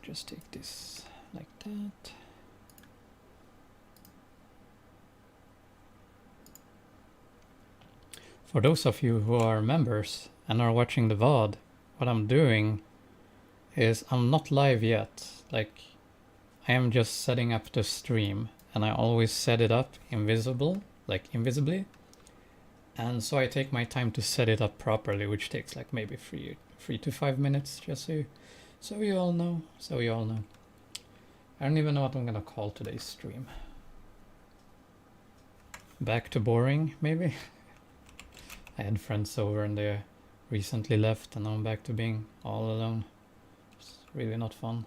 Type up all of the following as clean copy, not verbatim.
just take this like that. For those of you who are members and are watching the VOD, what I'm doing is I'm not live yet. Like, I am just setting up the stream, and I always set it up invisible, like invisibly. And so I take my time to set it up properly, which takes like maybe 3 to 5 minutes, just so you all know. So you all know. I don't even know what I'm gonna call today's stream. Back to boring, maybe. I had friends over and they recently left, and now I'm back to being all alone. It's really not fun.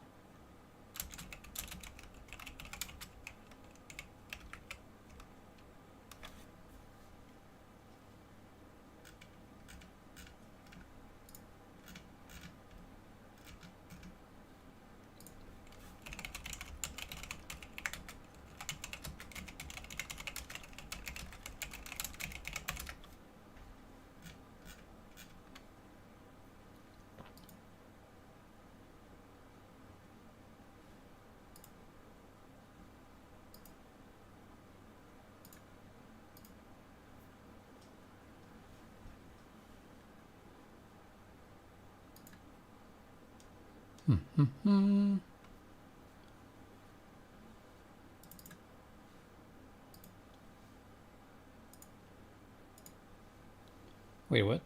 Wait, what?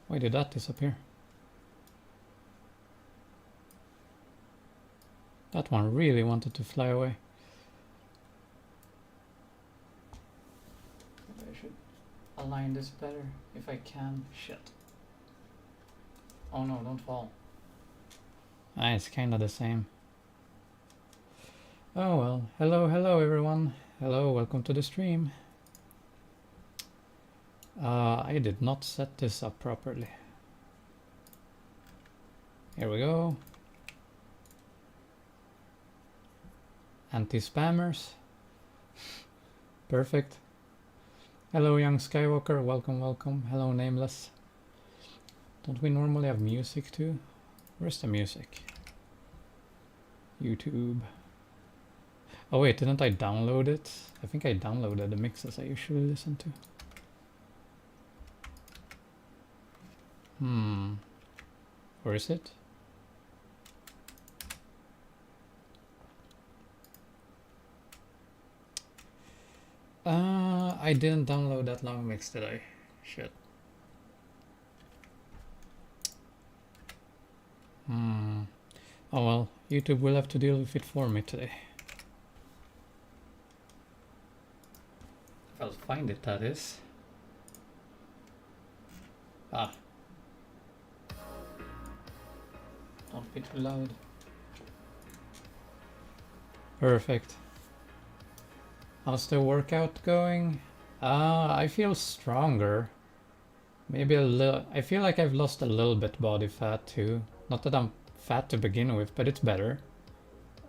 Why did that disappear? That one really wanted to fly away. Maybe I should align this better if I can. Shit. Oh no, don't fall. Ah, it's kinda the same. Oh well. Hello everyone. Hello, welcome to the stream. I did not set this up properly. Here we go. Anti-spammers. Perfect. Hello, young Skywalker. Welcome, welcome. Hello, Nameless. Don't we normally have music too? Where's the music? YouTube. Oh wait, didn't I download it? I think I downloaded the mixes I usually listen to. Where is it? I didn't download that long mix, did I? Shit. Oh well, YouTube will have to deal with it for me today. If I'll find it, that is. Ah. Don't be too loud. Perfect. How's the workout going? I feel stronger. Maybe a little. I feel like I've lost a little bit body fat too. Not that I'm fat to begin with, but it's better.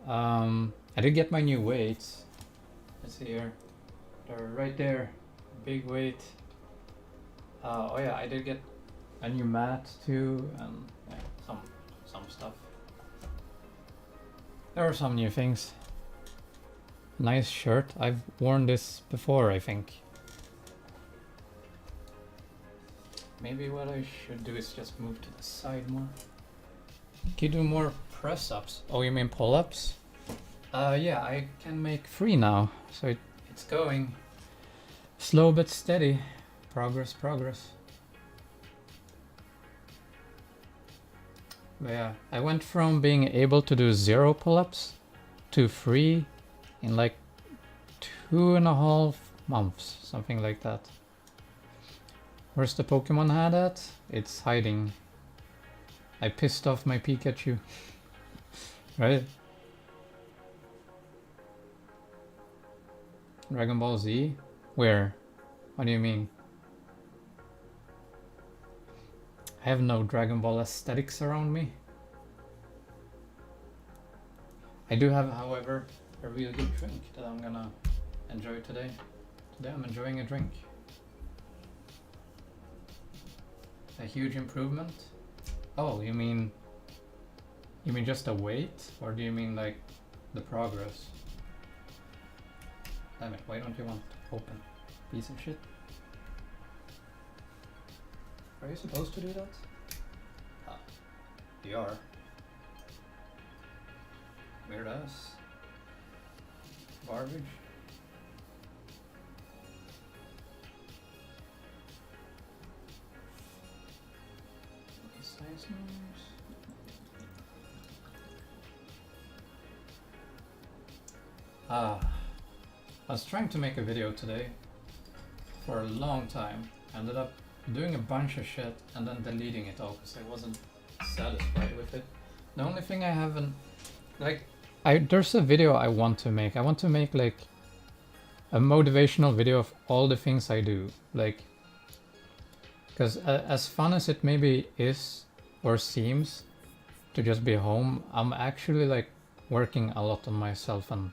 I did get my new weights. Let's see here. They're right there. Big weight. Oh yeah, I did get a new mat too, and yeah, some stuff. There are some new things. Nice shirt. I've worn this before, I think. Maybe what I should do is just move to the side more. Can you do more press-ups? Oh, you mean pull-ups? Yeah, I can make 3 now. So it's going slow but steady. Progress. But yeah, I went from being able to do 0 pull-ups to 3 in like 2.5 months, something like that. Where's the Pokemon hat at? It's hiding. I pissed off my Pikachu. Right? Dragon Ball Z? Where? What do you mean? I have no Dragon Ball aesthetics around me. I do have, however, a really good drink that I'm gonna enjoy today. Today I'm enjoying a drink. A huge improvement? Oh, you mean You mean just the weight, or do you mean like the progress? Damn it, why don't you want open? Piece of shit. Are you supposed to do that? Ah, you are. Weird ass. Garbage. Nice. I was trying to make a video today for a long time. Ended up doing a bunch of shit and then deleting it all because I wasn't satisfied with it. The only thing I haven't, like, there's a video I want to make. I want to make like a motivational video of all the things I do, like, because as fun as it maybe is or seems to just be home, I'm actually like working a lot on myself and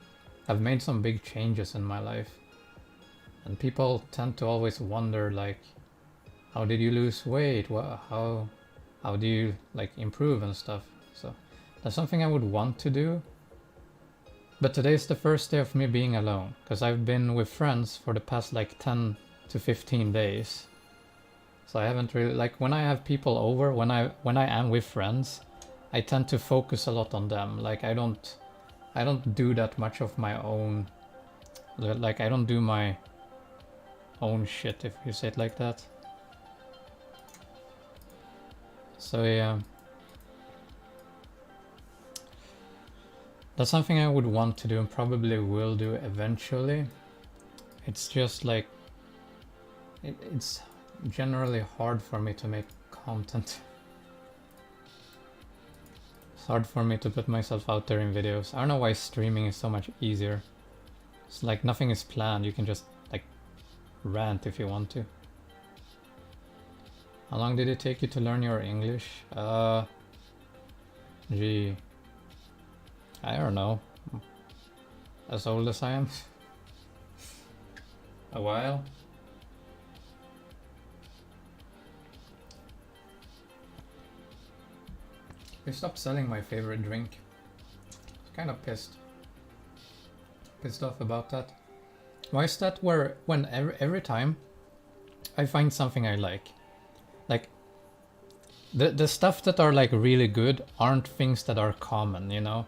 I've made some big changes in my life. And people tend to always wonder like, how did you lose weight? How do you like improve and stuff? So that's something I would want to do. But today's the first day of me being alone, because I've been with friends for the past like 10 to 15 days. So I haven't really, like, when I have people over, when I am with friends, I tend to focus a lot on them. Like I don't do that much of my own, like I don't do my own shit, if you say it like that. So yeah, that's something I would want to do and probably will do eventually. It's just like, it's generally hard for me to make content. It's hard for me to put myself out there in videos. I don't know why streaming is so much easier. It's like nothing is planned. You can just like rant if you want to. How long did it take you to learn your English? Gee, I don't know. As old as I am. A while. They stopped selling my favorite drink. I was kind of pissed off about that. Why is that where when every time I find something I like the stuff that are like really good aren't things that are common, you know?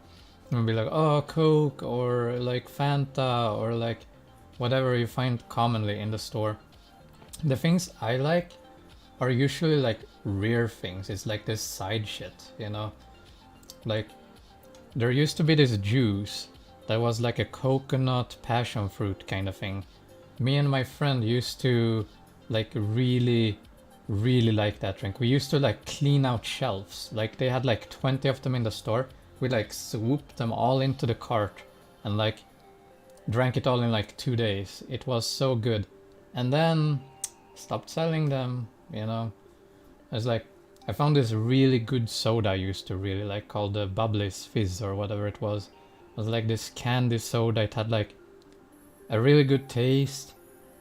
You'll be like, oh, Coke or like Fanta or like whatever you find commonly in the store. The things I like are usually like rare things. It's like this side shit, you know? Like there used to be this juice that was like a coconut passion fruit kind of thing. Me and my friend used to like really like that drink. We used to like clean out shelves. Like they had like 20 of them in the store. We like swooped them all into the cart and like drank it all in like 2 days. It was so good. And then stopped selling them, you know. It's like I found this really good soda I used to really like called the Bubblies Fizz or whatever it was. It was like this candy soda. It had like a really good taste.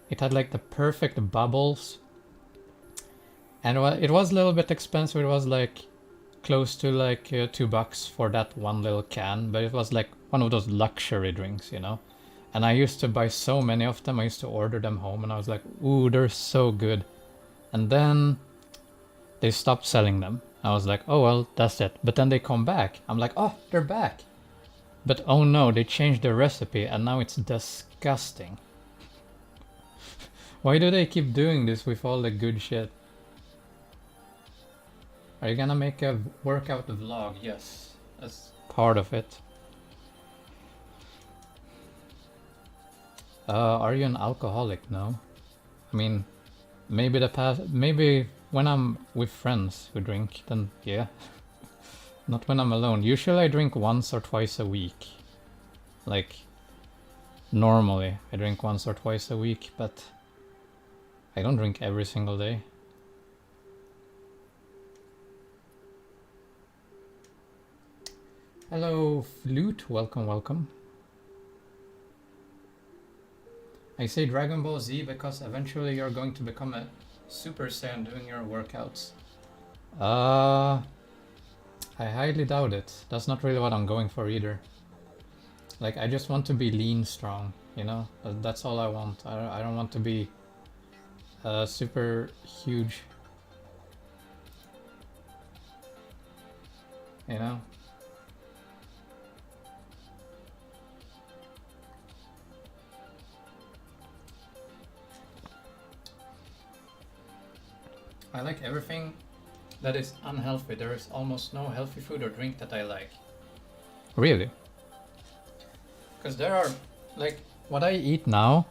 It had like the perfect bubbles. And it was a little bit expensive. It was like close to like $2 for that one little can. But it was like one of those luxury drinks, you know. And I used to buy so many of them. I used to order them home and I was like, ooh, they're so good. And then they stopped selling them. I was like, oh well, that's it. But then they come back. I'm like, oh, they're back. But oh no, they changed the recipe and now it's disgusting. Why do they keep doing this with all the good shit? Are you gonna make a workout vlog? Yes, that's part of it. Are you an alcoholic? No. I mean, maybe when I'm with friends who drink, then yeah. Not when I'm alone. Usually I drink once or twice a week. Like, normally I drink once or twice a week, but I don't drink every single day. Hello, Flute. Welcome, welcome. I say Dragon Ball Z because eventually you're going to become a Super Saiyan doing your workouts. I highly doubt it. That's not really what I'm going for either. Like, I just want to be lean strong, you know? That's all I want. I don't want to be super huge. You know? I like everything that is unhealthy. There is almost no healthy food or drink that I like. Really? Because there are, like, what I eat now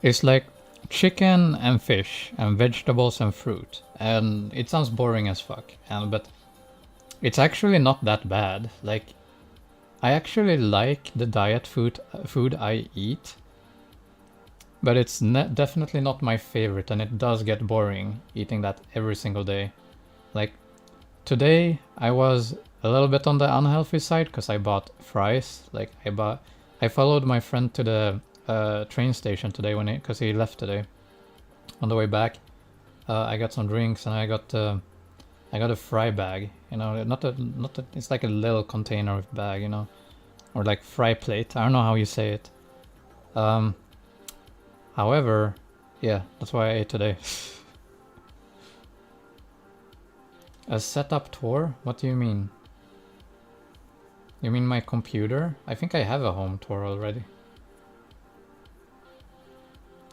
is like chicken and fish and vegetables and fruit. And it sounds boring as fuck. But it's actually not that bad. Like, I actually like the diet food I eat. But it's definitely not my favorite, and it does get boring eating that every single day. Like, today I was a little bit on the unhealthy side because I bought fries. Like, I followed my friend to the train station today because he left today. On the way back, I got some drinks and I got a fry bag. You know, it's like a little container bag, you know, or like fry plate. I don't know how you say it. However, yeah, that's why I ate today. A setup tour? What do you mean? You mean my computer? I think I have a home tour already.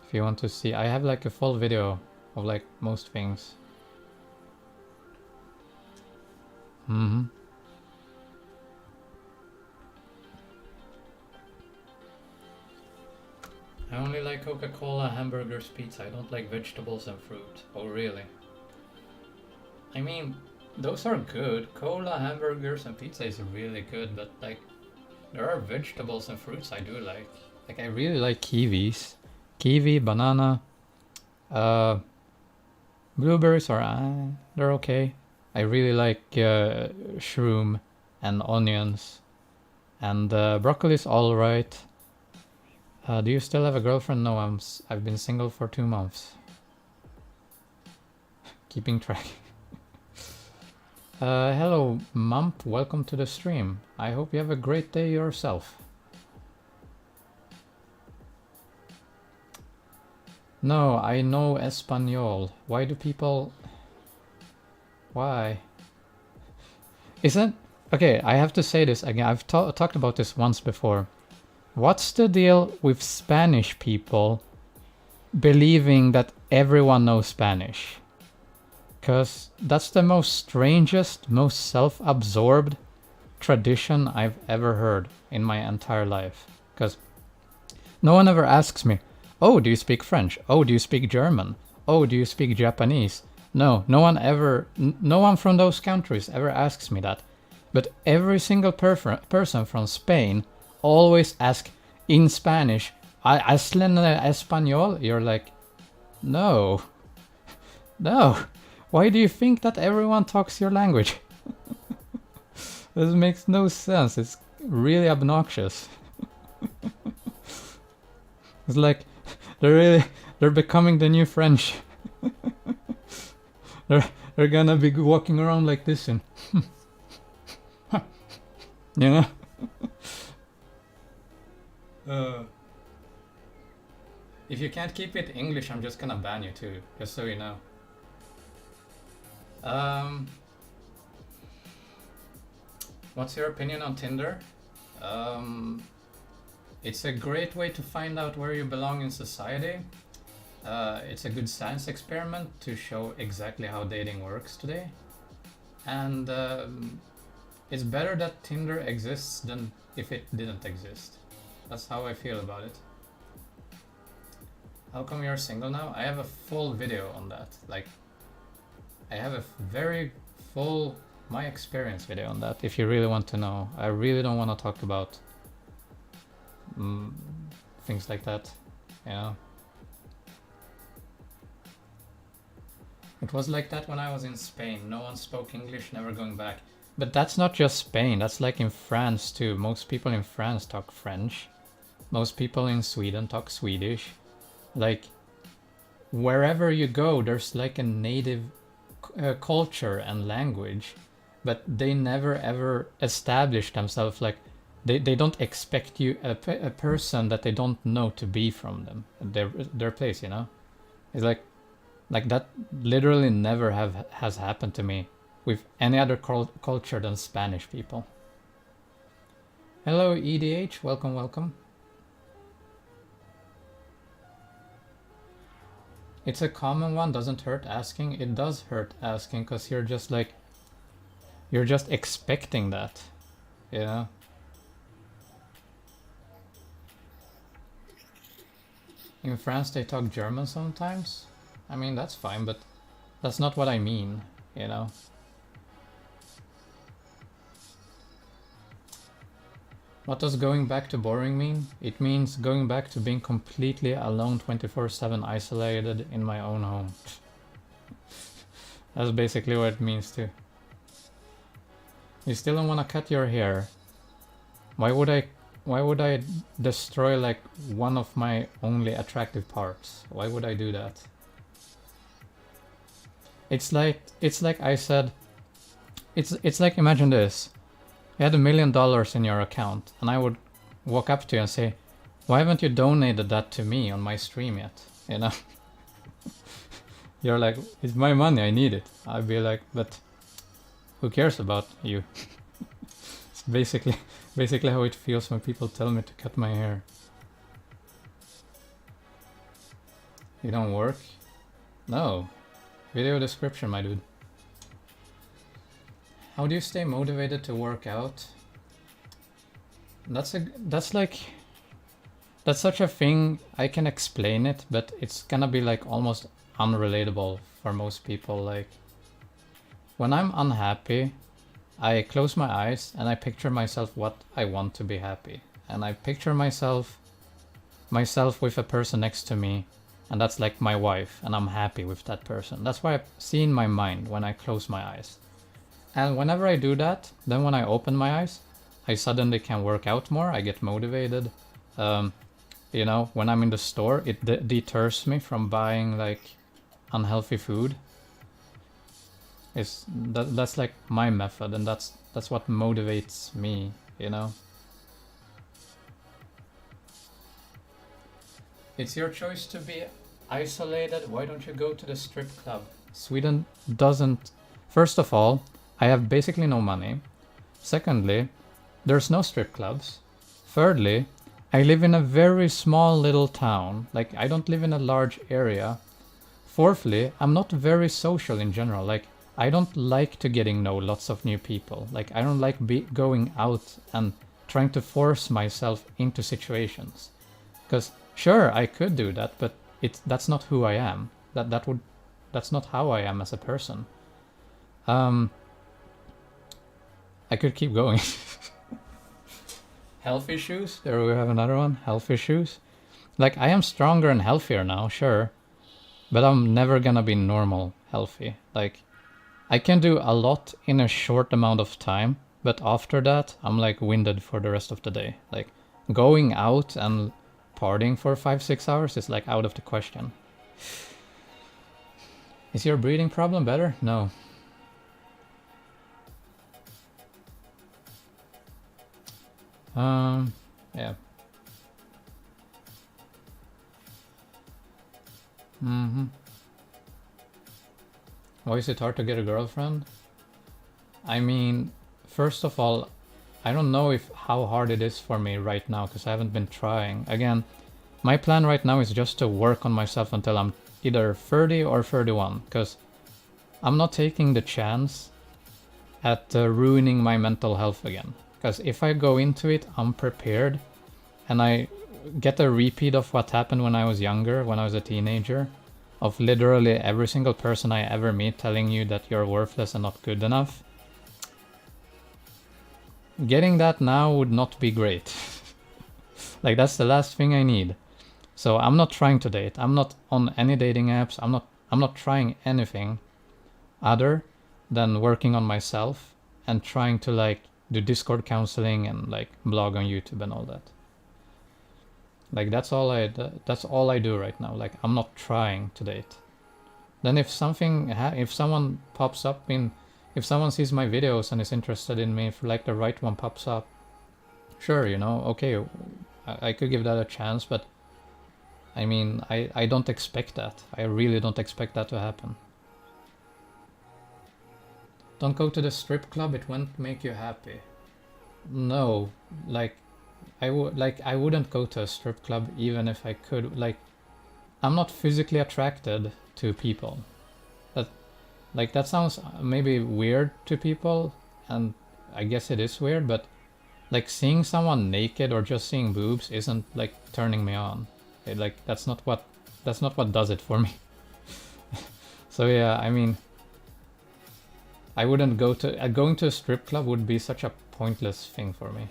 If you want to see, I have like a full video of like most things. I only like Coca-Cola, hamburgers, pizza. I don't like vegetables and fruit. Oh, really? I mean, those are good. Cola, hamburgers, and pizza is really good, but like, there are vegetables and fruits I do like. Like, I really like kiwis. Kiwi, banana, blueberries are, they're okay. I really like shroom and onions. And broccoli's alright. Do you still have a girlfriend? No, I've been single for 2 months. Keeping track. Hello, Mump. Welcome to the stream. I hope you have a great day yourself. No, I know Espanol. Why do people... Why? Isn't... Okay, I have to say this again. I've talked about this once before. What's the deal with Spanish people believing that everyone knows Spanish? Because that's the most strangest, most self-absorbed tradition I've ever heard in my entire life. Because no one ever asks me, oh, do you speak French? Oh, do you speak German? Oh, do you speak Japanese? No one from those countries ever asks me that. But every single person from Spain always ask in Spanish, ¿Hablan español? You're like, no. Why do you think that everyone talks your language? This makes no sense. It's really obnoxious. It's like they're becoming the new French. They're gonna be walking around like this and you know. If you can't keep it English, I'm just gonna ban you too, just so you know. What's your opinion on Tinder? It's a great way to find out where you belong in society. It's a good science experiment to show exactly how dating works today. And it's better that Tinder exists than if it didn't exist. That's how I feel about it. How come you're single now? I have a full video on that. Like, I have a very full my experience video on that if you really want to know. I really don't want to talk about things like that, you know. It was like that when I was in Spain. No one spoke English, never going back. But that's not just Spain, that's like in France too. Most people in France talk French. Most people in Sweden talk Swedish. Like, wherever you go, there's like a native culture and language. but they never ever establish themselves. Like they don't expect you a person that they don't know to be from them their place, you know. It's like that literally never has happened to me with any other culture than Spanish people. Hello EDH, welcome, welcome. It's a common one, doesn't hurt asking. It does hurt asking because you're just like, you're just expecting that, you know? In France they talk German sometimes. I mean, that's fine, but that's not what I mean, you know? What does going back to boring mean? It means going back to being completely alone 24/7, isolated in my own home. That's basically what it means too. You still don't want to cut your hair. Why would I destroy like one of my only attractive parts? Why would I do that? It's like I said, it's like, imagine this. You had $1 million in your account, and I would walk up to you and say, why haven't you donated that to me on my stream yet? You know? You're like, it's my money, I need it. I'd be like, but who cares about you? It's basically how it feels when people tell me to cut my hair. You don't work? No. Video description, my dude. How do you stay motivated to work out? That's such a thing. I can explain it, but it's gonna be like almost unrelatable for most people. Like when I'm unhappy, I close my eyes and I picture myself what I want to be happy, and I picture myself with a person next to me, and that's like my wife, and I'm happy with that person. That's what I see in my mind when I close my eyes. And whenever I do that, then when I open my eyes, I suddenly can work out more. I get motivated. You know, when I'm in the store, it deters me from buying like unhealthy food. That's like my method, and that's what motivates me, you know. It's your choice to be isolated. Why don't you go to the strip club? Sweden doesn't. First of all, I have basically no money. Secondly, there's no strip clubs. Thirdly, I live in a very small little town. Like, I don't live in a large area. Fourthly, I'm not very social in general. Like, I don't like to getting know lots of new people. Like, I don't like going out and trying to force myself into situations. Because sure, I could do that, but that's not who I am. That's not how I am as a person. I could keep going. Health issues. There we have another one. Health issues. Like, I am stronger and healthier now, sure. But I'm never gonna be normal healthy. Like, I can do a lot in a short amount of time. But after that, I'm like winded for the rest of the day. Like, going out and partying for 5-6 hours is like out of the question. Is your breathing problem better? No. Yeah. Why is it hard to get a girlfriend? I mean, first of all, I don't know how hard it is for me right now because I haven't been trying. Again, my plan right now is just to work on myself until I'm either 30 or 31, because I'm not taking the chance at ruining my mental health again. Because if I go into it unprepared and I get a repeat of what happened when I was younger, when I was a teenager, of literally every single person I ever meet telling you that you're worthless and not good enough, getting that now would not be great. Like, that's the last thing I need. So I'm not trying to date. I'm not on any dating apps. I'm not trying anything other than working on myself and trying to like do Discord counseling and like blog on YouTube and all that. Like, that's all I do right now. Like, I'm not trying to date. Then if someone pops up in if someone sees my videos and is interested in me, if like the right one pops up, sure, you know, okay, I could give that a chance, but I mean, I don't expect that. I really don't expect that to happen. Don't go to the strip club, it won't make you happy. No, like I wouldn't go to a strip club even if I could. Like, I'm not physically attracted to people. That sounds maybe weird to people, and I guess it is weird, but like seeing someone naked or just seeing boobs isn't like turning me on. That's not what does it for me. So yeah, I mean, I wouldn't go to going to a strip club would be such a pointless thing for me.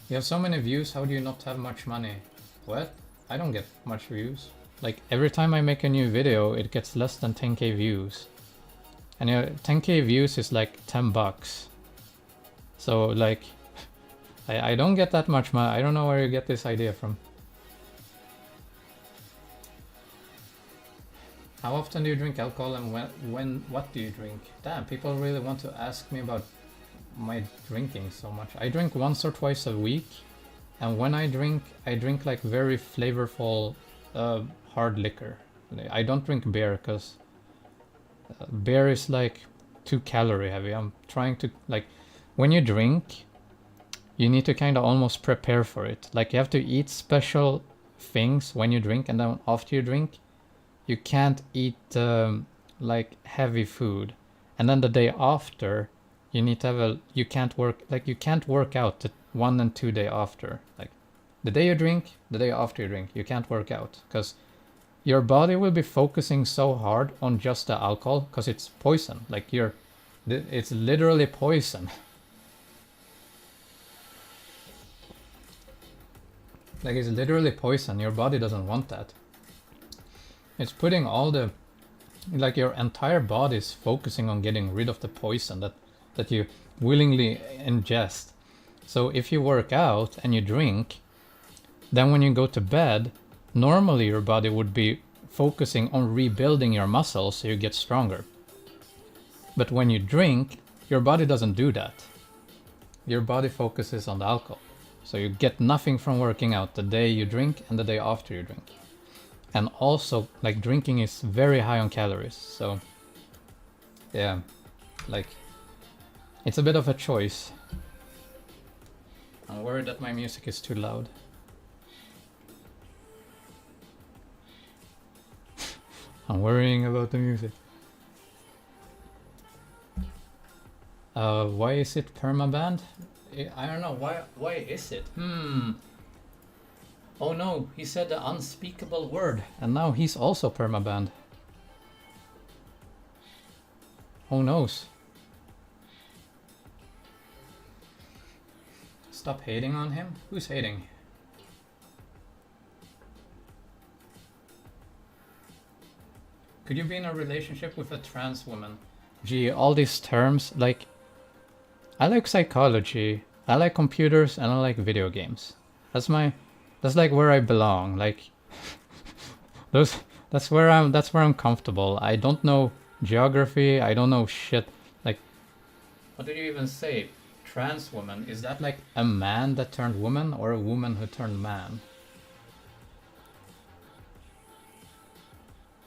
You have so many views, how do you not have much money? What? I don't get much views. Like, every time I make a new video, it gets less than 10k views. And you know, 10k views is like 10 bucks. So, like, I don't get that much money. I don't know where you get this idea from. How often do you drink alcohol, and what do you drink? Damn, people really want to ask me about my drinking so much. I drink once or twice a week, and when I drink like very flavorful hard liquor. I don't drink beer because beer is like too calorie heavy. I'm trying to, like, when you drink, you need to kind of almost prepare for it. Like, you have to eat special things when you drink, and then after you drink, you can't eat like heavy food. And then the day after, you need to have you can't work out the 1 and 2 day after. Like, the day you drink, the day after you drink, you can't work out because your body will be focusing so hard on just the alcohol because it's poison. Like, it's literally poison. Like, it's literally poison. Your body doesn't want that. It's putting all the, like, your entire body is focusing on getting rid of the poison that you willingly ingest. So if you work out and you drink, then when you go to bed, normally your body would be focusing on rebuilding your muscles so you get stronger. But when you drink, your body doesn't do that. Your body focuses on the alcohol. So you get nothing from working out the day you drink and the day after you drink. And also, like, drinking is very high on calories. So yeah, like, it's a bit of a choice. I'm worried that my music is too loud. I'm worrying about the music. Why is it Perma Ban? I don't know. Why is it? Oh no, he said the unspeakable word, and now he's also Perma Ban. Who knows? Stop hating on him? Who's hating? Could you be in a relationship with a trans woman? Gee, all these terms, like, I like psychology, I like computers, and I like video games. That's like where I belong. Like, that's where I'm comfortable. I don't know geography, I don't know shit. Like, what did you even say? Trans woman, is that like a man that turned woman or a woman who turned man?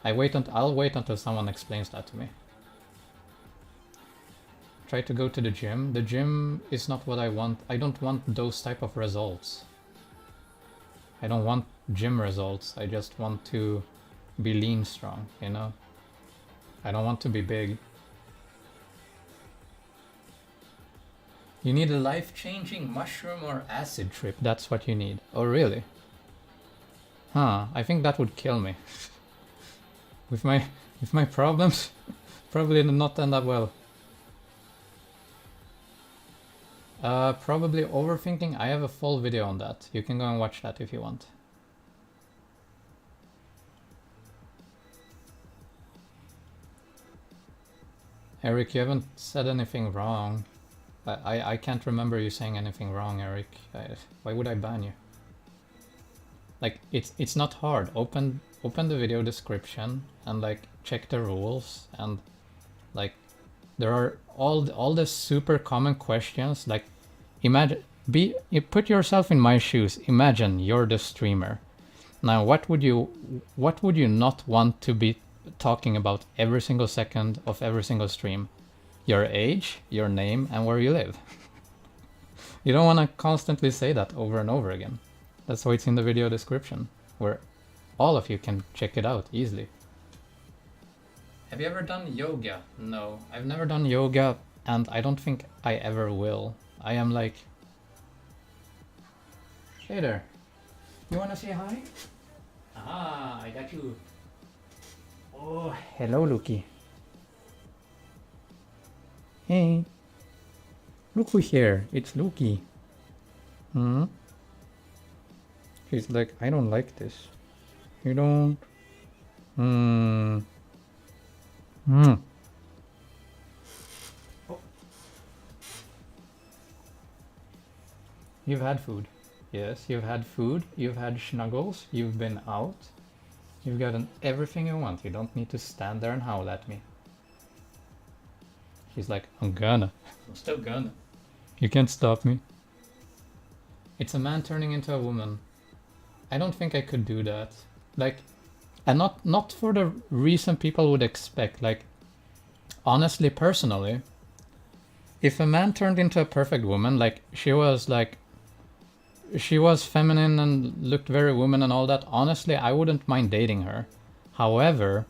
I'll wait until someone explains that to me. Try to go to the gym. The gym is not what I want. I don't want those type of results. I don't want gym results. I just want to be lean strong, you know? I don't want to be big. You need a life-changing mushroom or acid trip. That's what you need. Oh, really? Huh, I think that would kill me. With my problems, probably not end up well. Probably overthinking. I have a full video on that. You can go and watch that if you want. Eric, you haven't said anything wrong. I can't remember you saying anything wrong, Eric. Why would I ban you? Like, it's not hard. Open open the video description and like check the rules, and like there are all the super common questions. Like imagine you put yourself in my shoes. Imagine you're the streamer. Now what would you not want to be talking about every single second of every single stream? Your age, your name, and where you live. You don't want to constantly say that over and over again. That's why it's in the video description, where all of you can check it out easily. Have you ever done yoga? No, I've never done yoga, and I don't think I ever will. I am like... Hey there. You wanna say hi? Ah, I got you. Oh, hello, Luki. Hey. Look who's here. It's Luki. Hmm? He's like, I don't like this. You don't... Hmm. Hmm. Oh. You've had food. Yes, you've had food, you've had snuggles, you've been out. You've gotten everything you want. You don't need to stand there and howl at me. He's like, I'm still gonna. You can't stop me. It's a man turning into a woman. I don't think I could do that. Like, and not for the reason people would expect. Like, honestly, personally, if a man turned into a perfect woman, like she was feminine and looked very woman and all that, honestly, I wouldn't mind dating her. However,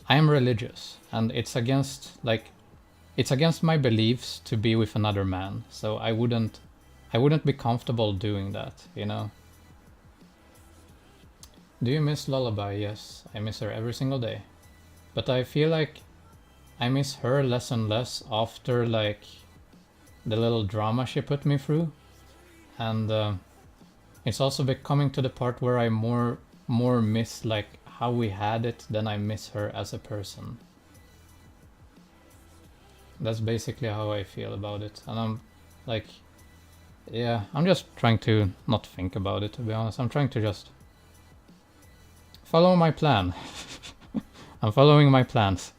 I am religious, and it's against my beliefs to be with another man. So I wouldn't be comfortable doing that, you know? Do you miss Lullaby? Yes, I miss her every single day. But I feel like I miss her less and less after like the little drama she put me through. And it's also coming to the part where I more miss like how we had it than I miss her as a person. That's basically how I feel about it. And I'm like, yeah, I'm just trying to not think about it, to be honest. I'm trying to just follow my plan. I'm following my plans.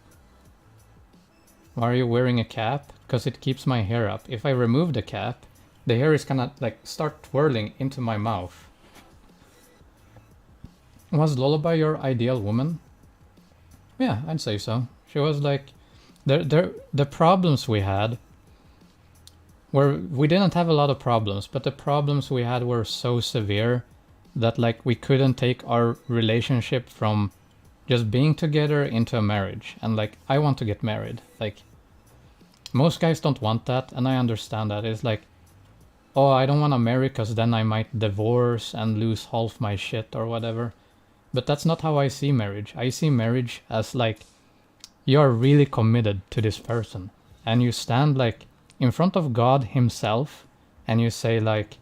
Why are you wearing a cap? Because it keeps my hair up. If I remove the cap, the hair is gonna like start twirling into my mouth. Was Lullaby your ideal woman? Yeah, I'd say so. She was like... The problems we had were... We didn't have a lot of problems, but the problems we had were so severe that like we couldn't take our relationship from just being together into a marriage. And like, I want to get married. Like, most guys don't want that, and I understand that. It's like, oh, I don't want to marry because then I might divorce and lose half my shit or whatever. But that's not how I see marriage. I see marriage as like, you're really committed to this person. And you stand like in front of God himself and you say like,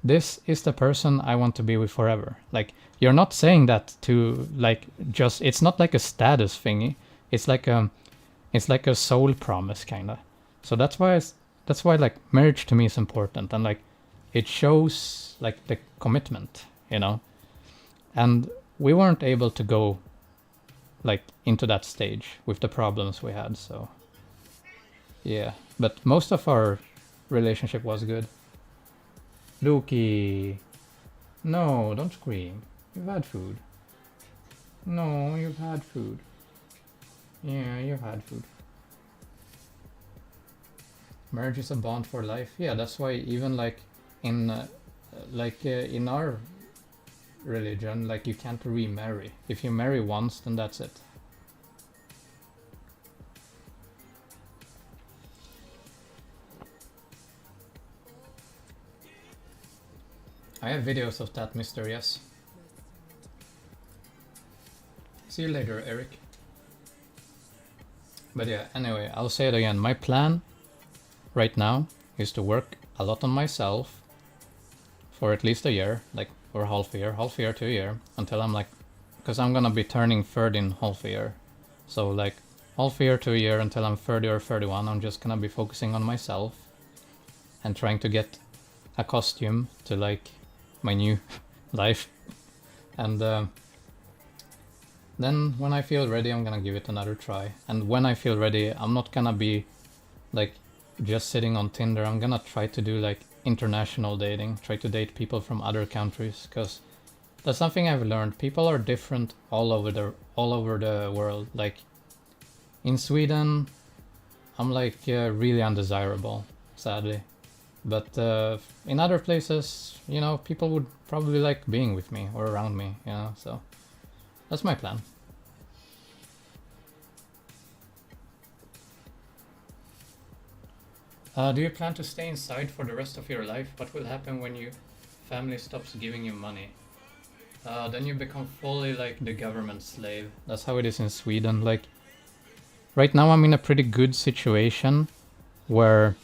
this is the person I want to be with forever. Like, you're not saying that to like just... It's not like a status thingy. It's like a soul promise kinda. So that's why like marriage to me is important, and like it shows like the commitment, you know. And we weren't able to go like into that stage with the problems we had, so yeah. But most of our relationship was good. Luki, no, don't scream. You've had food. No, you've had food. Yeah, you've had food. Marriage is a bond for life. Yeah, that's why even like in our religion, like you can't remarry. If you marry once, then that's it. I have videos of that, Mr. Yes. See you later, Eric. But yeah, anyway, I'll say it again. My plan right now is to work a lot on myself for at least a year, like, or half a year to a year, until I'm like, because I'm gonna be turning 30 in half a year. So like half a year to a year until I'm 30 or 31, I'm just gonna be focusing on myself and trying to get a costume to like my new life. And Then when I feel ready, I'm gonna give it another try. And when I feel ready, I'm not gonna be like just sitting on Tinder. I'm gonna try to do like international dating, try to date people from other countries, because that's something I've learned. People are different all over the world. Like in Sweden, I'm like really undesirable, sadly. But in other places, you know, people would probably like being with me or around me, you know, so that's my plan. Do you plan to stay inside for the rest of your life? What will happen when your family stops giving you money? Then you become fully like the government slave. That's how it is in Sweden. Like right now I'm in a pretty good situation where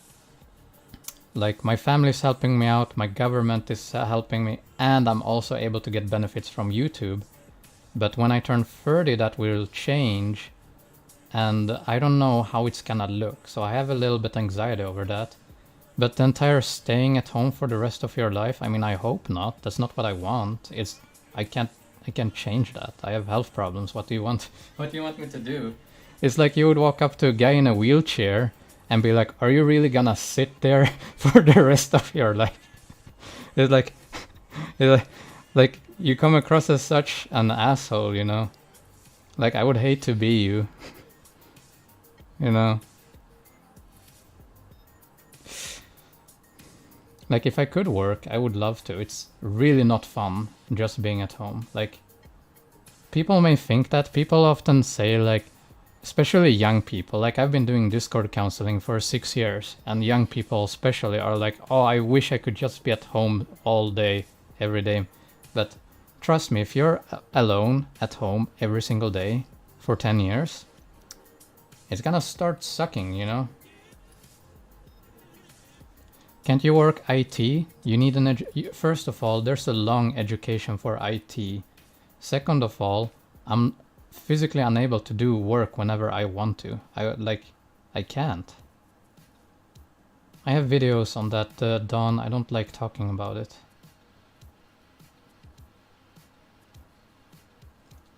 like my family is helping me out, my government is helping me, and I'm also able to get benefits from YouTube. But when I turn 30, that will change, and I don't know how it's gonna look. So I have a little bit anxiety over that. But the entire staying at home for the rest of your life, I mean, I hope not. That's not what I want. I can't change that. I have health problems. What do you want? What do you want me to do? It's like you would walk up to a guy in a wheelchair and be like, are you really gonna sit there for the rest of your life? It's like you come across as such an asshole, you know? Like, I would hate to be you. You know? Like, if I could work, I would love to. It's really not fun just being at home. Like, people may think that. People often say, like, especially young people, like I've been doing Discord counseling for 6 years, and young people especially are like, oh, I wish I could just be at home all day, every day. But trust me, if you're alone at home every single day for 10 years, it's gonna start sucking, you know? Can't you work IT? You need first of all, there's a long education for IT. Second of all, I'm physically unable to do work whenever I want to. I can't. I have videos on that, Dawn. I don't like talking about it.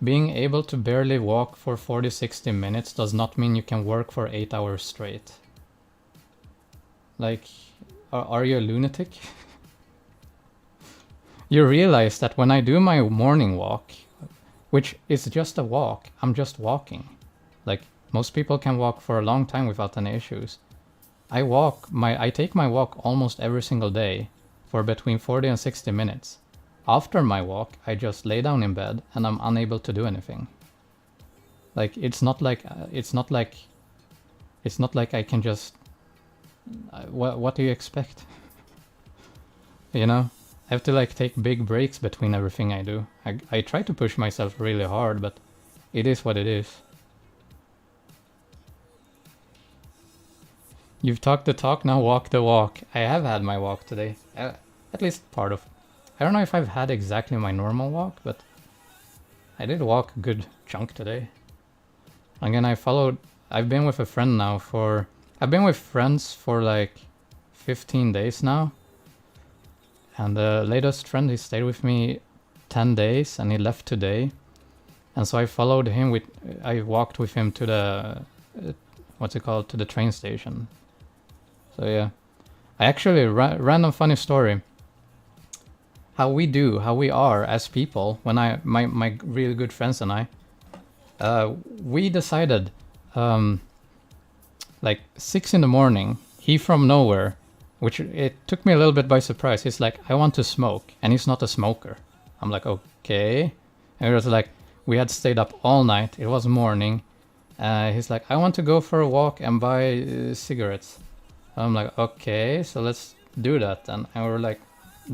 Being able to barely walk for 40-60 minutes does not mean you can work for 8 hours straight. Like, are you a lunatic? You realize that when I do my morning walk, which is just a walk, I'm just walking. Like, most people can walk for a long time without any issues. I take my walk almost every single day for between 40 and 60 minutes. After my walk, I just lay down in bed and I'm unable to do anything. Like, it's not like I can just... What do you expect? You know? I have to like take big breaks between everything I do. I try to push myself really hard, but it is what it is. You've talked the talk, now walk the walk. I have had my walk today. At least part of. I don't know if I've had exactly my normal walk, but I did walk a good chunk today. Again, I've been with a friend now for... I've been with friends for like 15 days now. And the latest friend, he stayed with me 10 days and he left today. And so I followed him I walked with him to the, to the train station. So yeah. I actually, random funny story. How we are as people, when my really good friends and I, we decided, like 6 in the morning, he from nowhere, which it took me a little bit by surprise. He's like, I want to smoke. And he's not a smoker. I'm like, okay. And it was like, we had stayed up all night. It was morning. He's like, I want to go for a walk and buy cigarettes. I'm like, okay, so let's do that. And we were like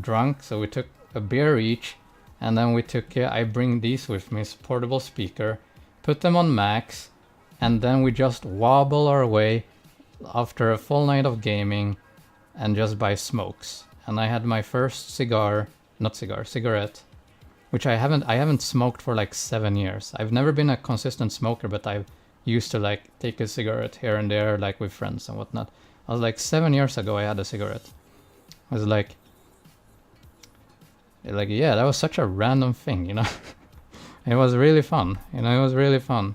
drunk. So we took a beer each. And then we took, I bring these with me, portable speaker, put them on max. And then we just wobble our way after a full night of gaming. And just buy smokes. And I had my first cigarette, which I haven't smoked for like 7 years. I've never been a consistent smoker, but I used to like take a cigarette here and there, like with friends and whatnot. I was like 7 years ago I had a cigarette. I was like, yeah, that was such a random thing, you know. It was really fun. You know, it was really fun.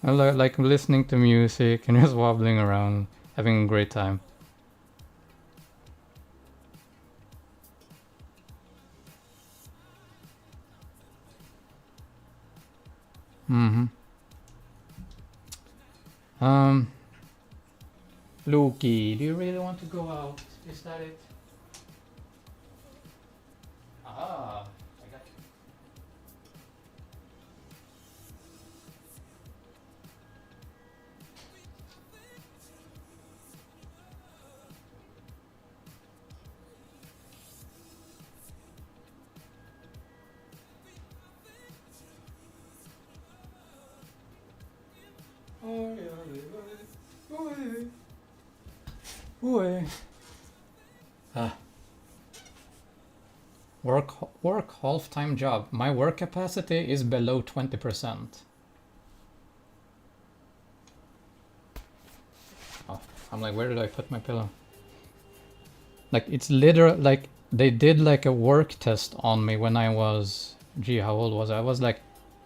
I like listening to music and just wobbling around, having a great time. Loki, do you really want to go out? Is that it? Ah, I got you. Ah. Work half-time job. My work capacity is below 20%. Oh, I'm like, where did I put my pillow? Like, it's literal, like, they did like a work test on me when I was, gee, how old was I? I was like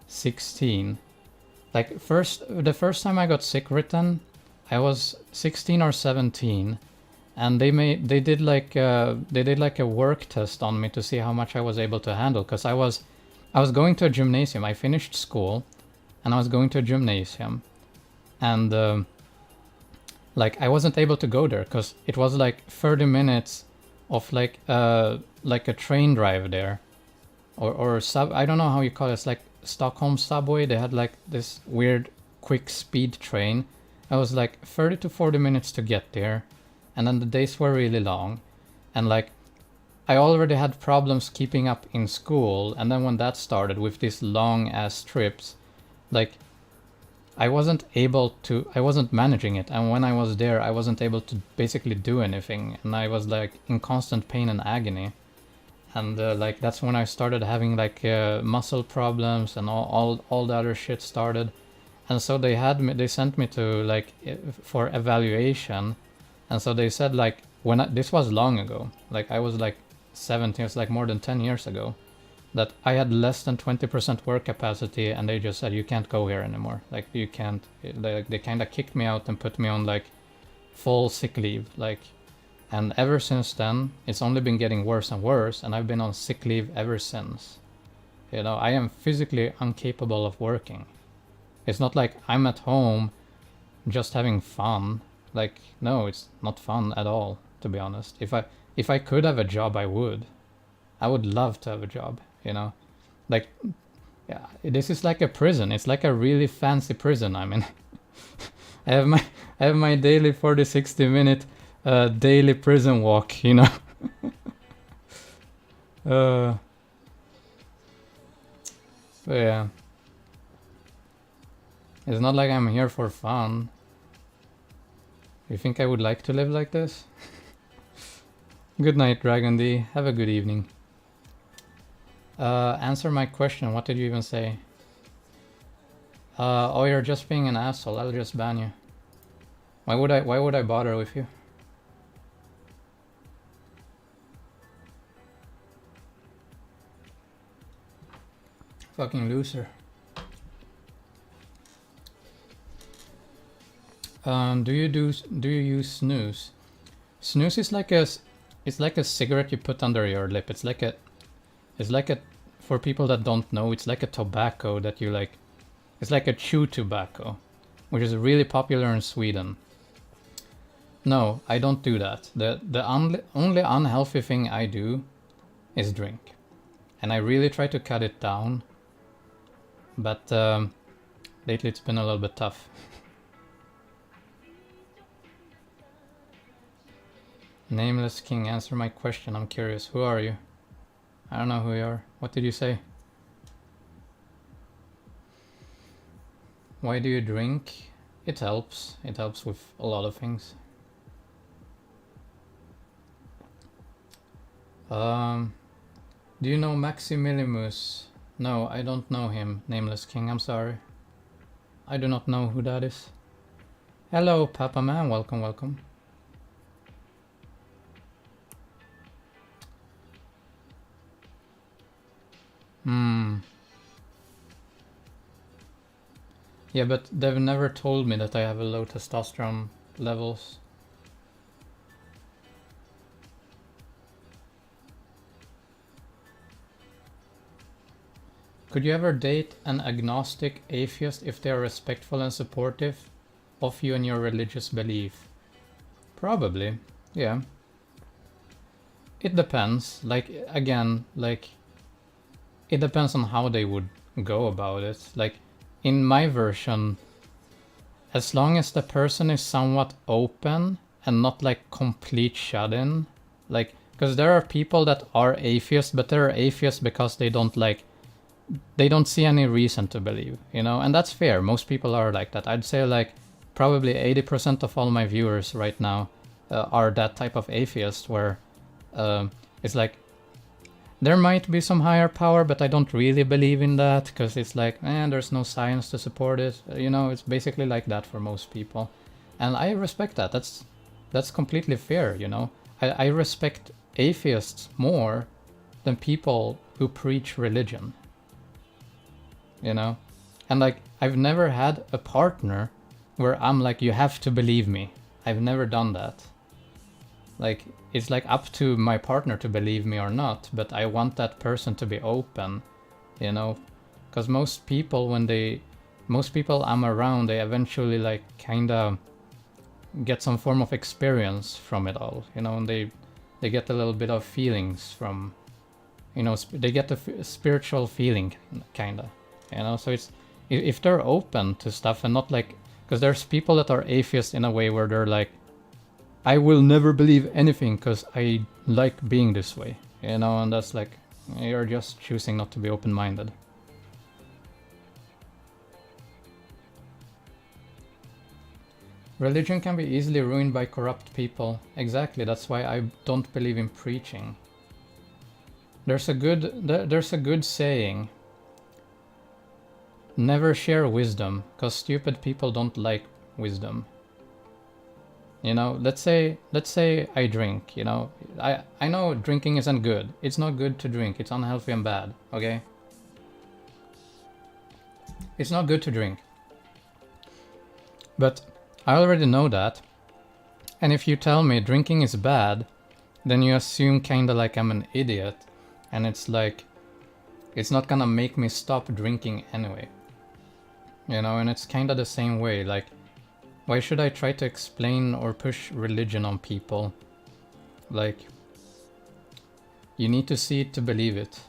16. Like, the first time I got sick written, I was 16 or 17. And they did like a work test on me to see how much I was able to handle, because I was going to a gymnasium. I finished school and I was going to a gymnasium, and like I wasn't able to go there because it was like 30 minutes of like a train drive there, or sub, I don't know how you call it. It's like Stockholm subway. They had like this weird quick speed train. I was like 30 to 40 minutes to get there. And then the days were really long, and like I already had problems keeping up in school, and then when that started with these long ass trips, like I wasn't managing it, and when I was there I wasn't able to basically do anything, and I was like in constant pain and agony. And like that's when I started having like muscle problems, and all the other shit started. And so they sent me to like for evaluation. And so they said like this was long ago, like I was like 17, it's like more than 10 years ago, that I had less than 20% work capacity, and they just said you can't go here anymore. Like you can't. They kind of kicked me out and put me on like full sick leave. Like, and ever since then it's only been getting worse and worse, and I've been on sick leave ever since. You know, I am physically incapable of working. It's not like I'm at home just having fun. Like, no, it's not fun at all, to be honest. If I could have a job, I would. I would love to have a job, you know? Like, yeah, this is like a prison. It's like a really fancy prison I'm in. I have my daily 40-60 minute daily prison walk, you know? But yeah. It's not like I'm here for fun. You think I would like to live like this? Good night, Dragon D. Have a good evening. Answer my question. What did you even say? Oh, you're just being an asshole. I'll just ban you. Why would I bother with you? Fucking loser. Do you use snooze? Snooze is like it's like a cigarette you put under your lip. It's like a for people that don't know, it's like a tobacco that you like. It's like a chew tobacco, which is really popular in Sweden. No, I don't do that. The only unhealthy thing I do is drink, and I really try to cut it down. But lately it's been a little bit tough. Nameless King, answer my question. I'm curious. Who are you? I don't know who you are. What did you say? Why do you drink? It helps. It helps with a lot of things. Do you know Maximilimus? No, I don't know him, Nameless King. I'm sorry. I do not know who that is. Hello, Papa Man. Welcome, welcome. Yeah, but they've never told me that I have a low testosterone levels. Could you ever date an agnostic atheist if they are respectful and supportive of you and your religious belief? Probably, yeah. It depends. Like, again, like, it depends on how they would go about it. Like, in my version, as long as the person is somewhat open and not like complete shut-in, like, because there are people that are atheists, but they're atheists because they don't see any reason to believe, you know, and that's fair. Most people are like that. I'd say like probably 80% of all my viewers right now are that type of atheist where it's like there might be some higher power, but I don't really believe in that because it's like, there's no science to support it. You know, it's basically like that for most people. And I respect that. That's completely fair, you know. I respect atheists more than people who preach religion. You know? And like, I've never had a partner where I'm like, you have to believe me. I've never done that. Like, it's like up to my partner to believe me or not, but I want that person to be open, you know? Because most people I'm around, they eventually like kind of get some form of experience from it all, you know, and they get a little bit of feelings from, you know, they get a spiritual feeling, kind of, you know? So it's, if they're open to stuff and not like, because there's people that are atheists in a way where they're like, I will never believe anything because I like being this way, you know, and that's like, you're just choosing not to be open-minded. Religion can be easily ruined by corrupt people. Exactly, that's why I don't believe in preaching. There's a good saying. Never share wisdom, because stupid people don't like wisdom. You know, let's say I drink, you know. I know drinking isn't good. It's not good to drink. It's unhealthy and bad, okay? It's not good to drink. But I already know that. And if you tell me drinking is bad, then you assume kind of like I'm an idiot. And it's like, it's not gonna make me stop drinking anyway. You know, and it's kind of the same way, like, why should I try to explain or push religion on people? Like, you need to see it to believe it.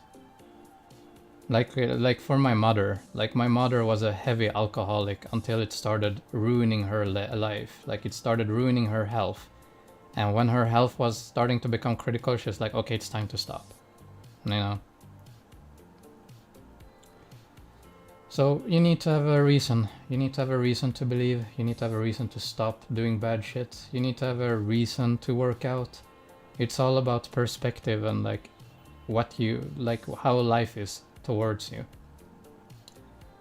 Like for my mother. Like, my mother was a heavy alcoholic until it started ruining her life. Like, it started ruining her health. And when her health was starting to become critical, she was like, okay, it's time to stop. You know? So you need to have a reason. You need to have a reason to believe. You need to have a reason to stop doing bad shit. You need to have a reason to work out. It's all about perspective and like what you like, how life is towards you.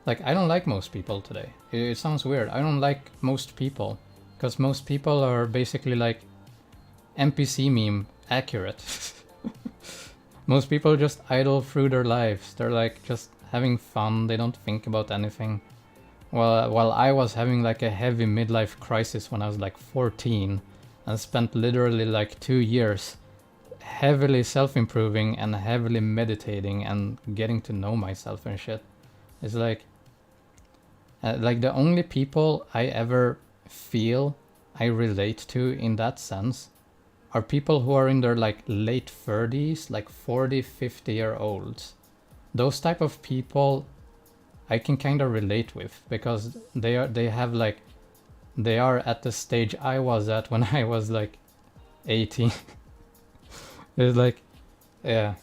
Like, I don't like most people today. It sounds weird. I don't like most people because most people are basically like NPC meme accurate. Most people just idle through their lives. They're like just having fun. They don't think about anything. While I was having like a heavy midlife crisis when I was like 14 and spent literally like 2 years heavily self-improving and heavily meditating and getting to know myself and shit. It's like the only people I ever feel I relate to in that sense are people who are in their like late 30s, like 40, 50-year-olds. Those type of people I can kind of relate with because they are at the stage I was at when I was like 18. It's like, yeah,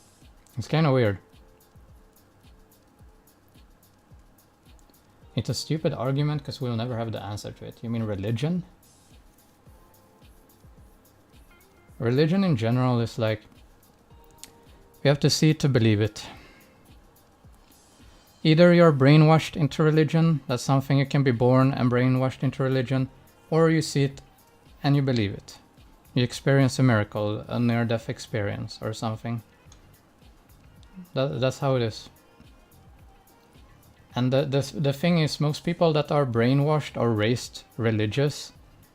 it's kind of weird. It's a stupid argument because we'll never have the answer to it. You mean religion? Religion in general is like, we have to see it to believe it. Either you're brainwashed into religion, that's something you can be born and brainwashed into religion, or you see it and you believe it. You experience a miracle, a near-death experience or something. That's how it is. And the thing is, most people that are brainwashed or raised religious,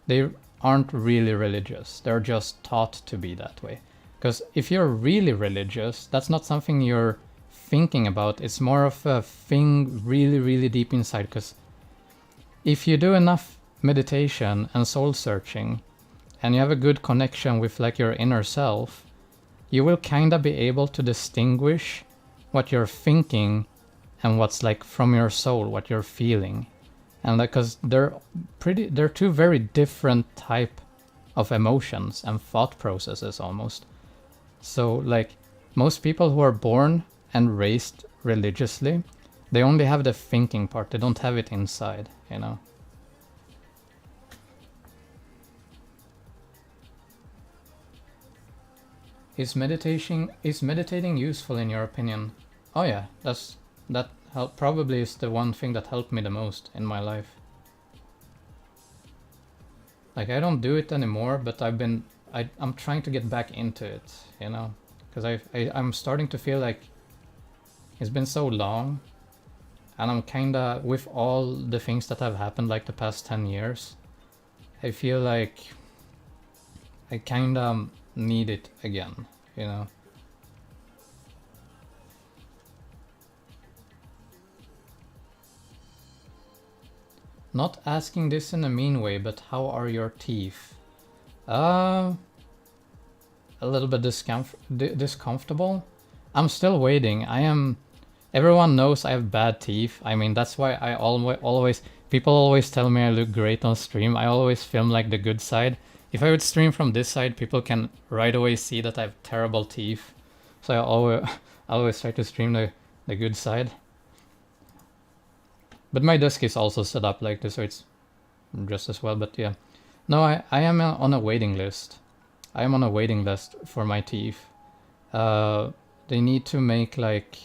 they aren't really religious. They're just taught to be that way. Because if you're really religious, that's not something you're thinking about. It's more of a thing really, really deep inside. Because if you do enough meditation and soul searching, and you have a good connection with like your inner self, you will kind of be able to distinguish what you're thinking and what's like from your soul, what you're feeling. And because they're two very different type of emotions and thought processes almost. So like most people who are born and raised religiously, they only have the thinking part, they don't have it inside, you know. Is meditating useful in your opinion? Oh yeah, that probably is the one thing that helped me the most in my life. Like I don't do it anymore, but I'm trying to get back into it, you know, because I'm starting to feel like it's been so long, and I'm kinda, with all the things that have happened like the past 10 years, I feel like I kinda need it again, you know. Not asking this in a mean way, but how are your teeth? A little bit discomfortable. I'm still waiting. Everyone knows I have bad teeth. I mean, that's why I always people always tell me I look great on stream. I always film like the good side. If I would stream from this side, people can right away see that I have terrible teeth. So I always try to stream the good side. But my desk is also set up like this, so it's just as well. But yeah, no, I am on a waiting list. I am on a waiting list for my teeth. They need to make like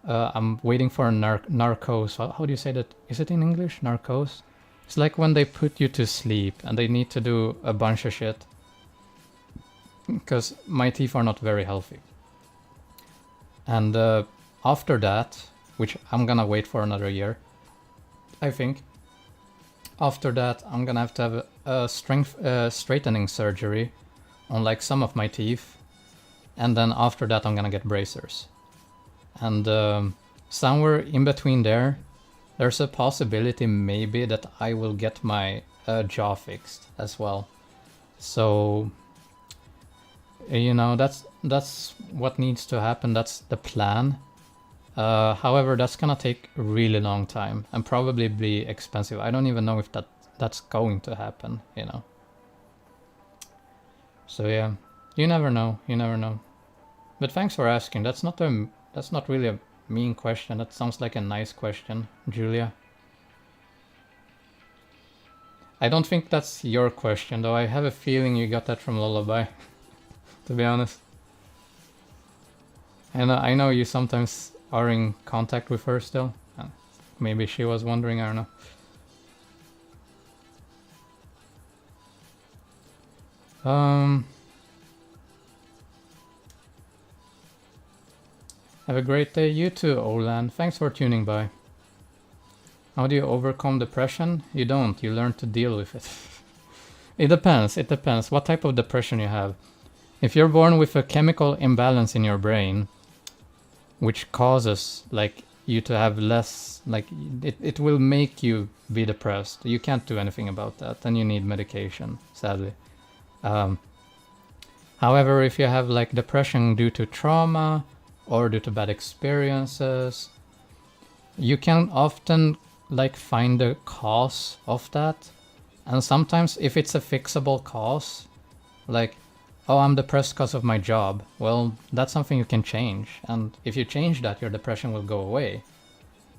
I'm waiting for a narcose. How do you say that? Is it in English? Narcose? It's like when they put you to sleep and they need to do a bunch of shit. Because my teeth are not very healthy. And after that, which I'm gonna wait for another year, I think. After that, I'm gonna have to have a straightening surgery on like some of my teeth. And then after that, I'm gonna get bracers. And somewhere in between there's a possibility maybe that I will get my jaw fixed as well. So, you know, that's what needs to happen. That's the plan. However, that's gonna take a really long time and probably be expensive. I don't even know if that's going to happen, you know. So yeah, you never know. You never know. But thanks for asking. That's not really a mean question. That sounds like a nice question, Julia. I don't think that's your question, though. I have a feeling you got that from Lullaby, to be honest. And I know you sometimes are in contact with her still. Maybe she was wondering, I don't know. Have a great day. You too, Olan. Thanks for tuning by. How do you overcome depression? You don't. You learn to deal with it. It depends. It depends what type of depression you have. If you're born with a chemical imbalance in your brain, which causes like you to have less, like it will make you be depressed. You can't do anything about that. Then you need medication, sadly. However, if you have like depression due to trauma or due to bad experiences, you can often like find the cause of that. And sometimes if it's a fixable cause, like, oh, I'm depressed because of my job, well, that's something you can change. And if you change that, your depression will go away.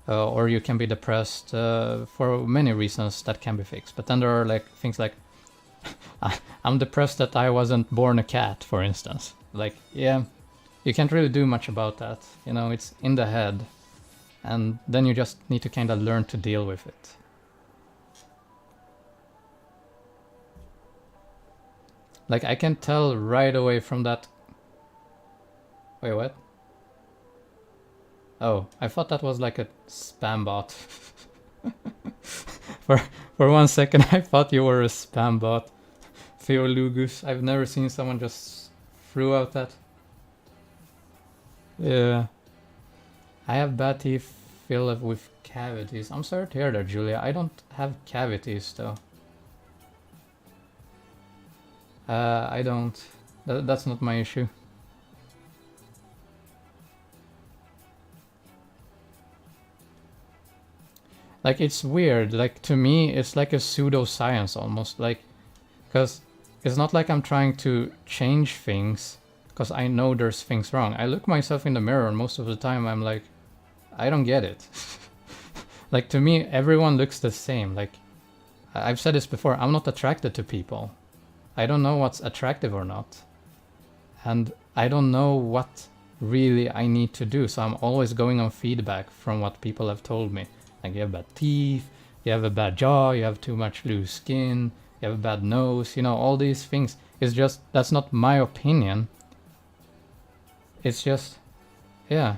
Or you can be depressed for many reasons that can be fixed. But then there are like things like, I'm depressed that I wasn't born a cat, for instance. Like, yeah, you can't really do much about that. You know, it's in the head. And then you just need to kind of learn to deal with it. Like, I can tell right away from that... Wait, what? Oh, I thought that was like a spam bot. for 1 second I thought you were a spam bot. Theolugus. I've never seen someone just threw out that. Yeah. I have bad teeth filled with cavities. I'm sorry to hear that, Julia. I don't have cavities though. I don't. That's not my issue. Like, it's weird. Like, to me, it's like a pseudoscience almost. Like, because it's not like I'm trying to change things, because I know there's things wrong. I look myself in the mirror and most of the time I'm like, I don't get it. Like, to me, everyone looks the same. Like, I've said this before, I'm not attracted to people. I don't know what's attractive or not. And I don't know what really I need to do. So I'm always going on feedback from what people have told me. Like, you have bad teeth, you have a bad jaw, you have too much loose skin, you have a bad nose, you know, all these things. It's just, that's not my opinion. It's just, yeah.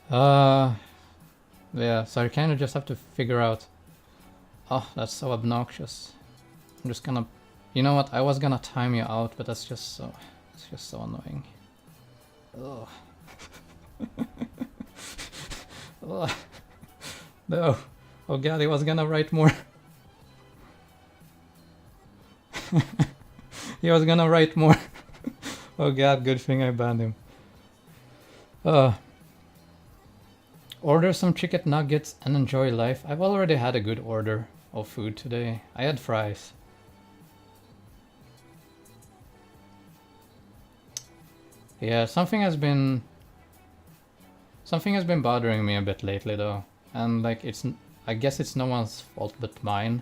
Yeah, so I kind of just have to figure out. Oh, that's so obnoxious. I'm just gonna, you know what? I was gonna time you out, but that's just so, it's just so annoying. Ugh. Ugh. No. Oh god, he was gonna write more. He was gonna write more. Oh god, good thing I banned him. Order some chicken nuggets and enjoy life. I've already had a good order of food today. I had fries. Yeah, something has been bothering me a bit lately though. And like, I guess it's no one's fault but mine.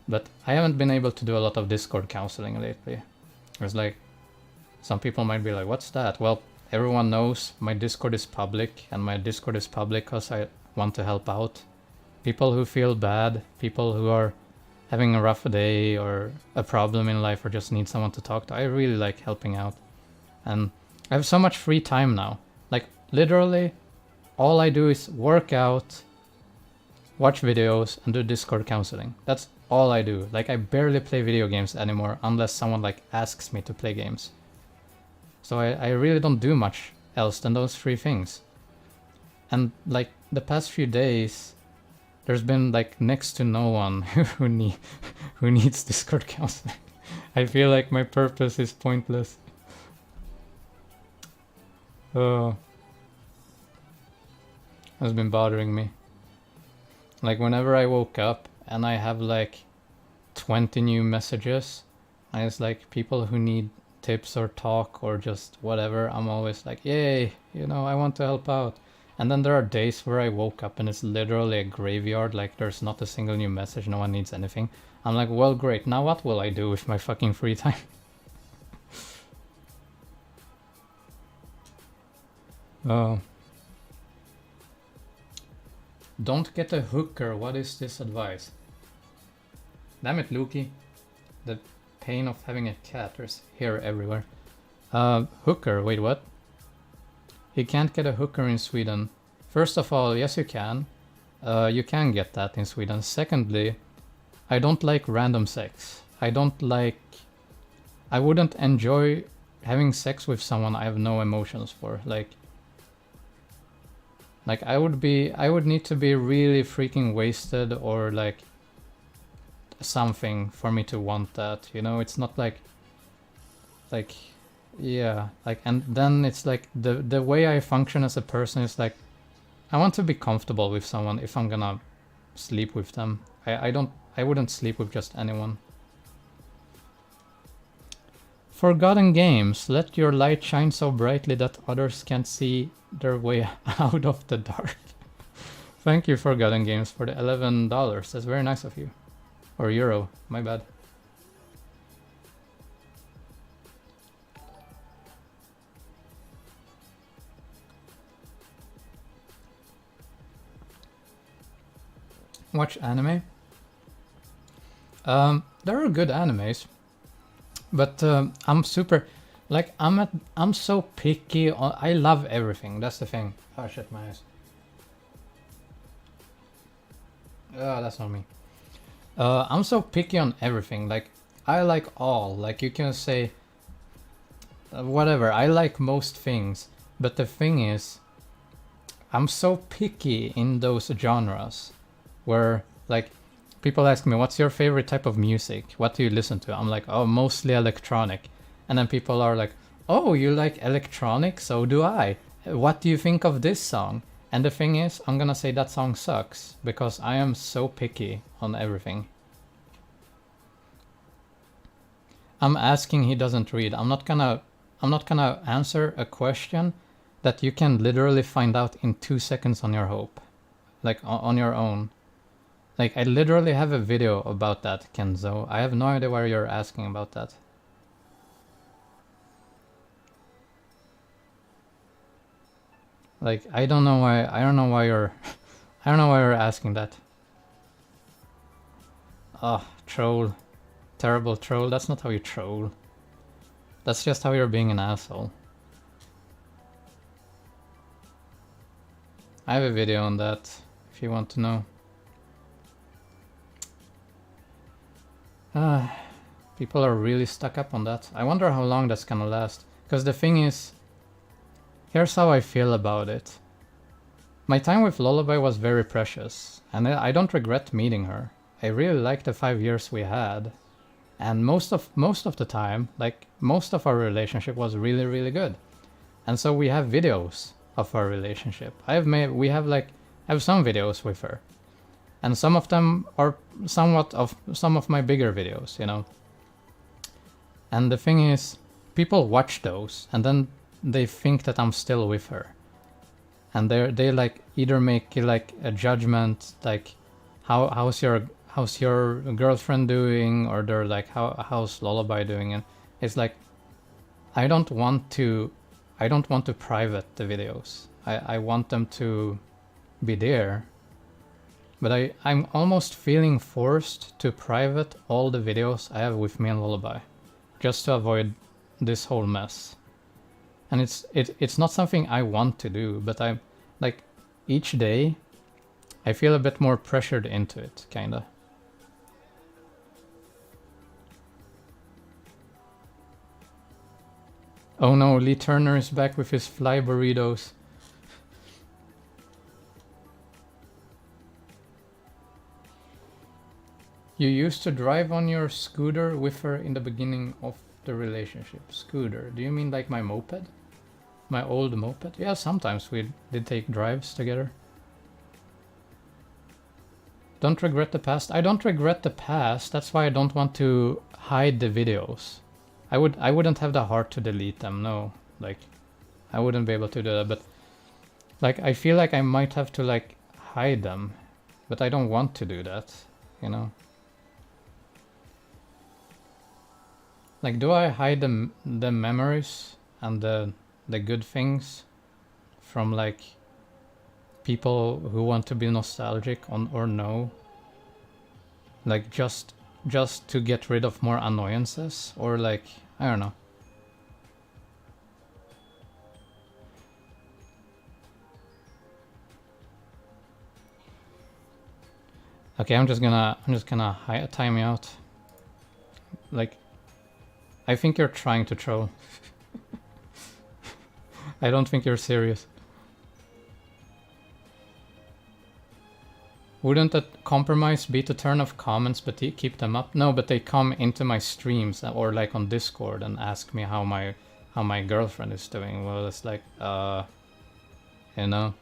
But I haven't been able to do a lot of Discord counseling lately. There's like, some people might be like, what's that? Well, everyone knows my Discord is public, and my Discord is public because I want to help out. People who feel bad, people who are having a rough day or a problem in life or just need someone to talk to. I really like helping out. And I have so much free time now. Like, literally, all I do is work out, watch videos, and do Discord counseling. That's all I do. Like, I barely play video games anymore unless someone like asks me to play games. So I really don't do much else than those 3 things. And like, the past few days, there's been like next to no one who needs Discord counseling. I feel like my purpose is pointless. Oh, has been bothering me. Like, whenever I woke up and I have like 20 new messages, and it's like people who need tips or talk or just whatever, I'm always like, yay, you know, I want to help out. And then there are days where I woke up and it's literally a graveyard, like there's not a single new message, no one needs anything. I'm like, well, great, now what will I do with my fucking free time? Oh. Don't get a hooker, what is this advice? Damn it, Lukey. The pain of having a cat, there's hair everywhere. Hooker, wait, what? You can't get a hooker in Sweden. First of all, yes you can. You can get that in Sweden. Secondly, I don't like random sex. I wouldn't enjoy having sex with someone I have no emotions for. Like I would need to be really freaking wasted or like something for me to want that, you know? It's not like yeah, like, and then it's like the way I function as a person is like, I want to be comfortable with someone if I'm gonna sleep with them. I wouldn't sleep with just anyone. Forgotten games, let your light shine so brightly that others can't see their way out of the dark. Thank you, Forgotten Games, for the $11. That's very nice of you. Or euro, my bad. Watch anime? There are good animes. But I'm super... Like I'm so picky on, I love everything. That's the thing. Oh shit, my eyes. Oh, that's not me. I'm so picky on everything. Like I like all. Like you can say whatever. I like most things, but the thing is, I'm so picky in those genres, where like people ask me, "What's your favorite type of music? What do you listen to?" I'm like, "Oh, mostly electronic." And then people are like, "Oh, you like electronic? So do I. What do you think of this song?" And the thing is, I'm gonna say that song sucks because I am so picky on everything. I'm asking, he doesn't read. I'm not gonna answer a question that you can literally find out in 2 seconds on your hope, like on your own. Like I literally have a video about that, Kenzo. I have no idea why you're asking about that. Like I don't know why you're I don't know why you're asking that. Oh, troll. Terrible troll. That's not how you troll. That's just how you're being an asshole. I have a video on that if you want to know. People are really stuck up on that. I wonder how long that's gonna last. Because the thing is, here's how I feel about it. My time with Lullaby was very precious, and I don't regret meeting her. I really liked the 5 years we had, and most of the time, like most of our relationship was really, really good. And so we have videos of our relationship. I have some videos with her, and some of them are somewhat of some of my bigger videos, you know. And the thing is, people watch those and then they think that I'm still with her, and they like either make like a judgment, like how's your girlfriend doing, or they're like how's Lullaby doing, and it's like I don't want to private the videos. I want them to be there, but I'm almost feeling forced to private all the videos I have with me and Lullaby, just to avoid this whole mess. And it's not something I want to do, but I'm like each day I feel a bit more pressured into it, kinda. Oh no, Lee Turner is back with his fly burritos. You used to drive on your scooter with her in the beginning of the relationship. Scooter, do you mean like my moped? My old moped? Yeah, sometimes we did take drives together. Don't regret the past. I don't regret the past. That's why I don't want to hide the videos. I wouldn't have the heart to delete them. No, like I wouldn't be able to do that. But like I feel like I might have to like hide them, but I don't want to do that. You know. Like, do I hide the memories and the good things from like people who want to be nostalgic on or no? Like just to get rid of more annoyances, or like I don't know. Okay, I'm just gonna time you out. Like, I think you're trying to troll. I don't think you're serious. Wouldn't a compromise be to turn off comments but keep them up? No, but they come into my streams or like on Discord and ask me how my girlfriend is doing. Well, it's like, you know.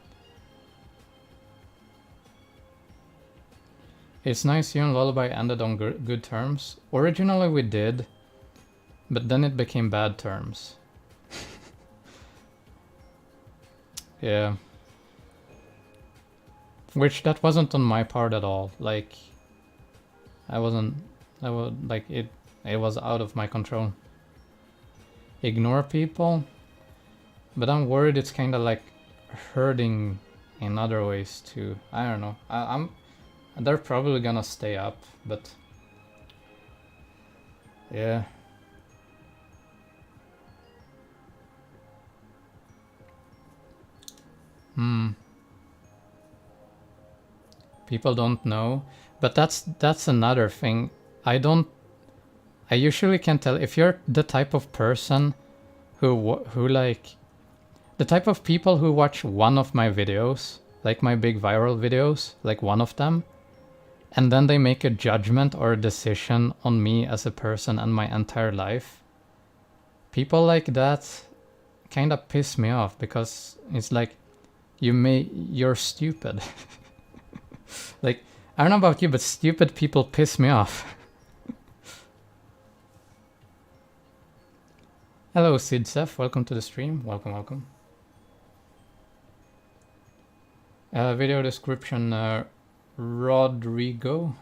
It's nice you and Lullaby ended on good terms. Originally we did, but then it became bad terms. Yeah. Which that wasn't on my part at all. Like, I was like it was out of my control. Ignore people, but I'm worried it's kind of like hurting in other ways too. I don't know. They're probably gonna stay up, but yeah. People don't know, but that's another thing. I usually can tell if you're the type of person who like the type of people who watch one of my videos, like my big viral videos, like one of them, and then they make a judgment or a decision on me as a person and my entire life. People like that kind of piss me off because it's like you're stupid. Like, I don't know about you, but stupid people piss me off. Hello, Sidsef. Welcome to the stream. Welcome, welcome. Video description, Rodrigo.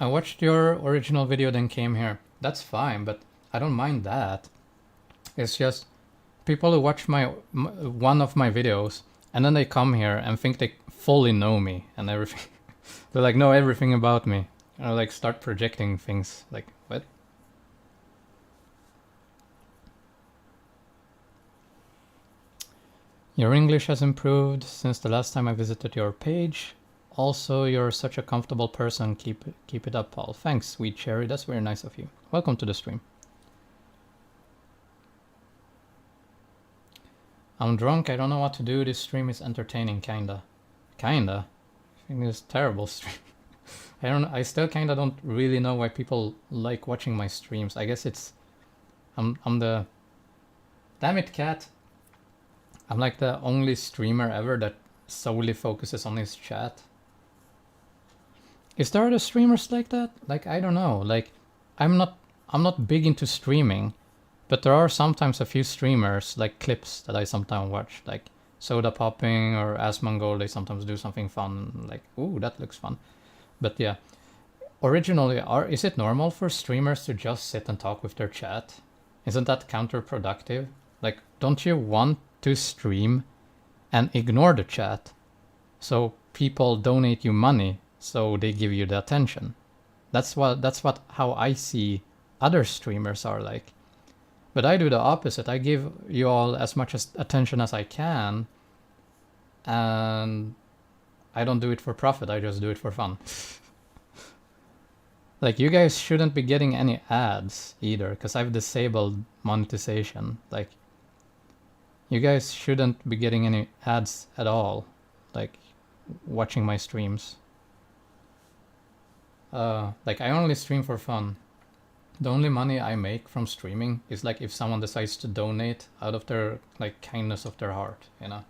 I watched your original video, then came here. That's fine, but I don't mind that. It's just people who watch one of my videos and then they come here and think they fully know me and everything. They like know everything about me. And like start projecting things. Like, what? Your English has improved since the last time I visited your page. Also, you're such a comfortable person. Keep it up, Paul. Thanks, sweet cherry. That's very nice of you. Welcome to the stream. I'm drunk. I don't know what to do. This stream is entertaining, kinda. Kinda? I think it's a terrible stream. I still kinda don't really know why people like watching my streams. I guess it's... I'm the... Damn it, cat. I'm like the only streamer ever that solely focuses on his chat. Is there other streamers like that? Like, I don't know. Like, I'm not big into streaming, but there are sometimes a few streamers, like clips that I sometimes watch, like Soda Popping or Asmongold. They sometimes do something fun, like, ooh, that looks fun. But yeah, originally, is it normal for streamers to just sit and talk with their chat? Isn't that counterproductive? Like, don't you want to stream and ignore the chat so people donate you money so they give you the attention? That's how I see other streamers are like. But I do the opposite. I give you all as much attention as I can, and I don't do it for profit. I just do it for fun. Like, you guys shouldn't be getting any ads either, because I've disabled monetization. Like, you guys shouldn't be getting any ads at all, like, watching my streams. Like, I only stream for fun. The only money I make from streaming is like if someone decides to donate out of their like kindness of their heart, you know.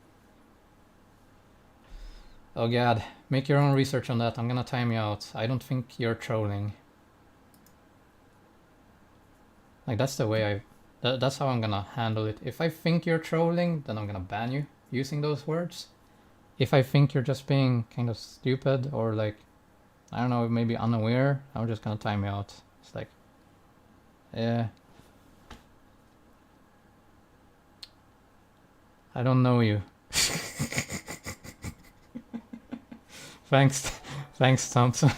Oh god, make your own research on that. I'm gonna time you out. I don't think you're trolling. Like, that's the way that's how I'm gonna handle it. If I think you're trolling, then I'm gonna ban you using those words. If I think you're just being kind of stupid or like, I don't know, maybe unaware, I'm just gonna time you out. It's like, yeah. I don't know you. Thanks, Thompson,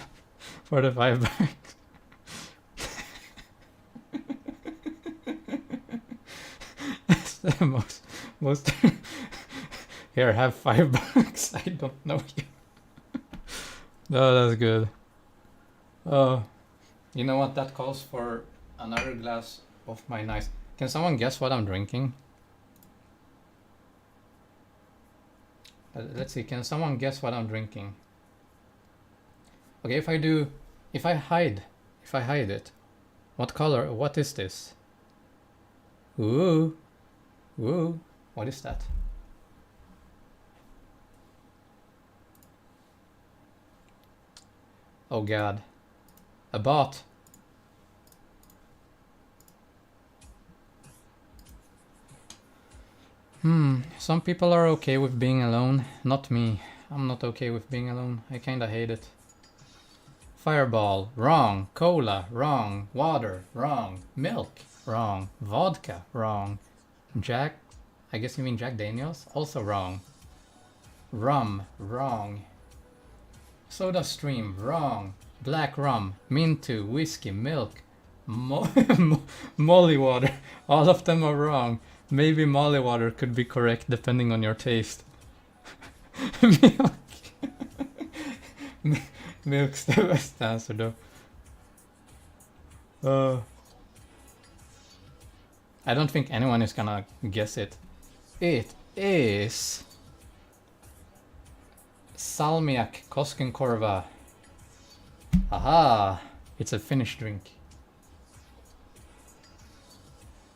for the 5 bucks. That's the most. Here, have 5 bucks. I don't know you. Oh, that's good. Oh, you know what? That calls for another glass of my nice. Can someone guess what I'm drinking? Let's see. Can someone guess what I'm drinking? Okay, if I hide it, what color? What is this? Ooh, what is that? Oh god, a bot. Some people are okay with being alone. Not me. I'm not okay with being alone. I kinda hate it. Fireball, wrong. Cola, wrong. Water, wrong. Milk, wrong. Vodka, wrong. Jack, I guess you mean Jack Daniels? Also wrong. Rum, wrong. Soda stream, wrong. black rum, mintu, whiskey, milk, molly water. All of them are wrong. Maybe molly water could be correct depending on your taste. Milk. Milk's the best answer though. I don't think anyone is gonna guess it. It is Salmiak Koskenkorva. Aha! It's a Finnish drink.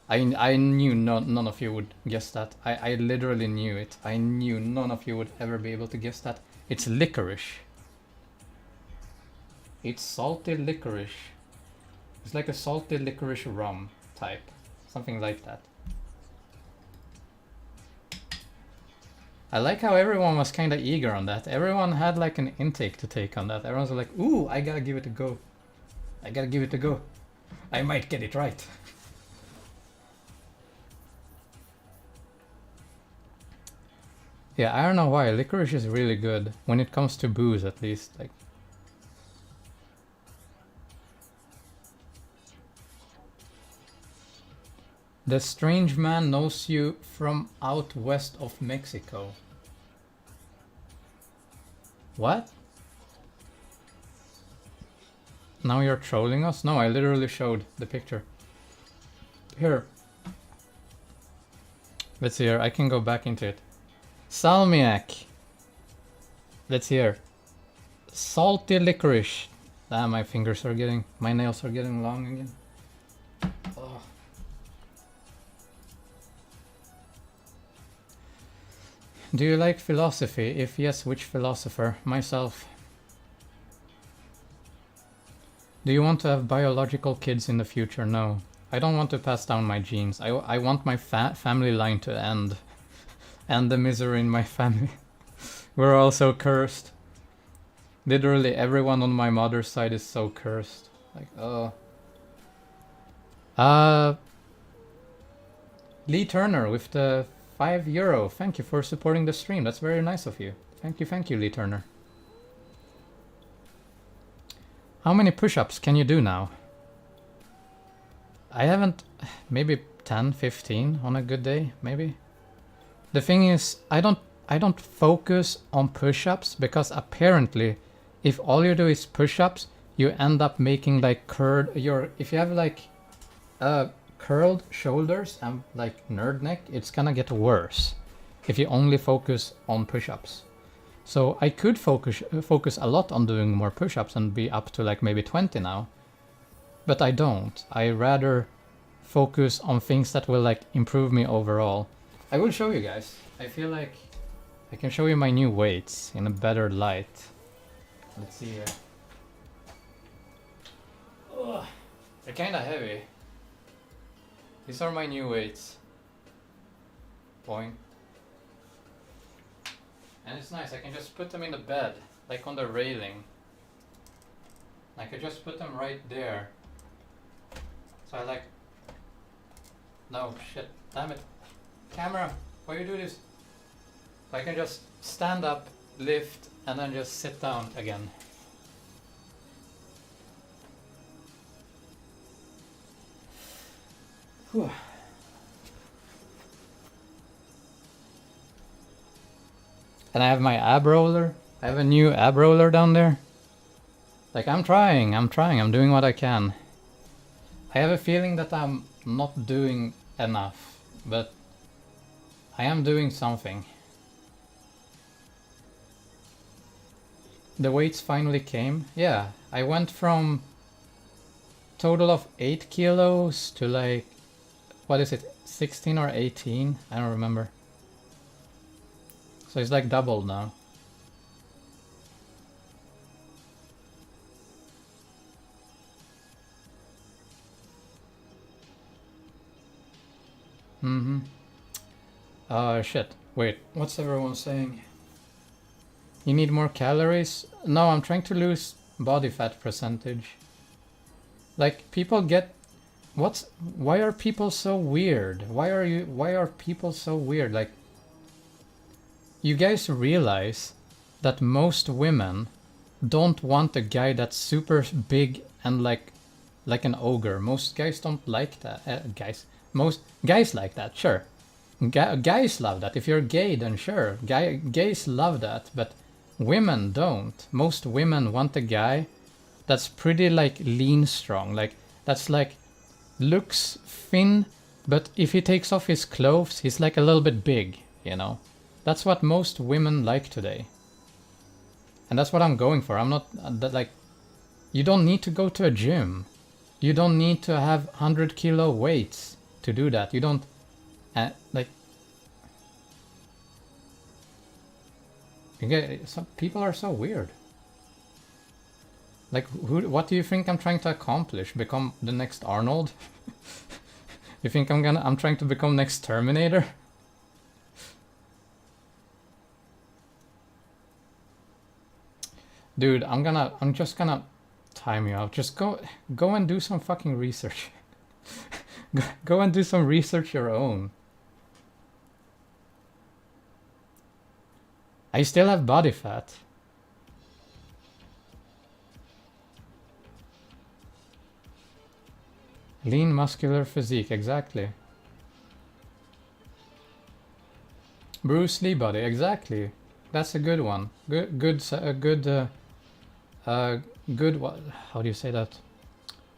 I knew none of you would guess that. I literally knew it. I knew none of you would ever be able to guess that. It's licorice. It's salty licorice. It's like a salty licorice rum type. Something like that. I like how everyone was kind of eager on that. Everyone had like an intake to take on that. Everyone's like, ooh, I gotta give it a go. I gotta give it a go. I might get it right. Yeah, I don't know why. Licorice is really good when it comes to booze, at least. Like, the strange man knows you from out west of Mexico. What? Now you're trolling us? No, I literally showed the picture. Here. Let's see here. I can go back into it. Salmiak. Let's hear. Salty licorice. Ah, my fingers are getting, my nails are getting long again. Oh. Do you like philosophy? If yes, which philosopher? Myself. Do you want to have biological kids in the future? No. I don't want to pass down my genes. I want my family line to end. And the misery in my family. We're all so cursed. Literally everyone on my mother's side is so cursed. Like, oh. Lee Turner with the €5. Thank you for supporting the stream. That's very nice of you. Thank you, Lee Turner. How many push-ups can you do now? I haven't... maybe 10, 15 on a good day, maybe. The thing is, I don't focus on push-ups because apparently if all you do is push-ups, you end up making like if you have like curled shoulders and like nerd neck, it's gonna get worse if you only focus on push-ups. So I could focus a lot on doing more push-ups and be up to like maybe 20 now. But I don't. I rather focus on things that will like improve me overall. I will show you guys. I feel like I can show you my new weights in a better light. Let's see here. Ugh, they're kinda heavy. These are my new weights. Boing. And it's nice, I can just put them in the bed, like on the railing. I could just put them right there. So I like... No, shit, damn it. Camera, why you do this? So I can just stand up, lift, and then just sit down again. Whew. And I have my ab roller. I have a new ab roller down there. Like, I'm trying, I'm doing what I can. I have a feeling that I'm not doing enough, but I am doing something. The weights finally came. Yeah, I went from total of 8 kilos to like, what is it, 16 or 18? I don't remember. So it's like double now. Shit. Wait, what's everyone saying? You need more calories? No, I'm trying to lose body fat percentage. Like, people get... Why are people so weird? Why are people so weird? Like, you guys realize that most women don't want a guy that's super big and like an ogre. Most guys don't like that. Most guys like that, sure. Guys love that. If you're gay, then sure. Gays love that, but women don't. Most women want a guy that's pretty like lean strong. Like that's like looks thin, but if he takes off his clothes, he's like a little bit big, you know? That's what most women like today. And that's what I'm going for. I'm not like, you don't need to go to a gym. You don't need to have 100 kilo weights to do that. You don't, like, some people are so weird. Like, what do you think I'm trying to accomplish? Become the next Arnold? You think I'm trying to become next Terminator? Dude, I'm just gonna time you out. Just go and do some fucking research. Go and do some research your own. I still have body fat. Lean muscular physique, exactly. Bruce Lee body, exactly. That's a good one. Good. What? How do you say that?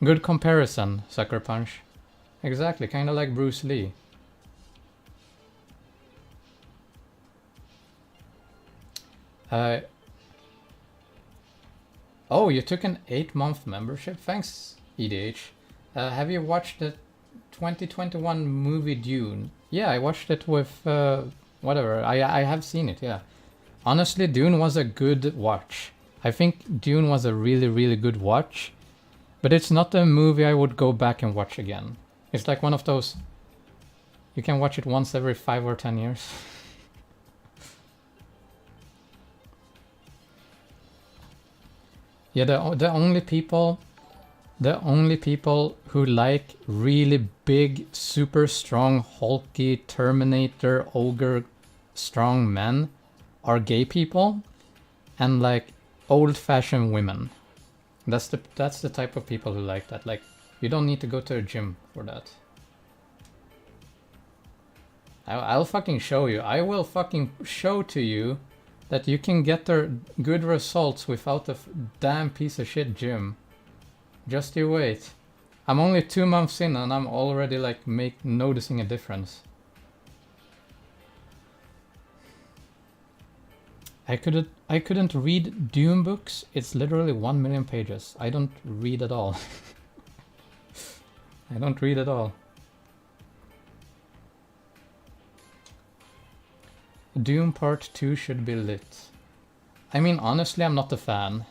Good comparison, Sucker Punch. Exactly, kind of like Bruce Lee. Oh, you took an 8-month membership? Thanks, EDH. Have you watched the 2021 movie Dune? Yeah, I watched it with whatever. I have seen it, yeah. Honestly, Dune was a good watch. I think Dune was a really, really good watch. But it's not a movie I would go back and watch again. It's like one of those... You can watch it once every 5 or 10 years. Yeah, the only people who like really big, super strong, hulky, Terminator, ogre, strong men are gay people and like old-fashioned women. That's the type of people who like that. Like, you don't need to go to a gym for that. I'll fucking show you. I will fucking show to you that you can get the good results without a damn piece of shit gym. Just you wait. I'm only 2 months in and I'm already like noticing a difference. I couldn't read Dune books. It's literally 1 million pages. I don't read at all. I don't read at all. Dune Part 2 should be lit. I mean, honestly, I'm not a fan.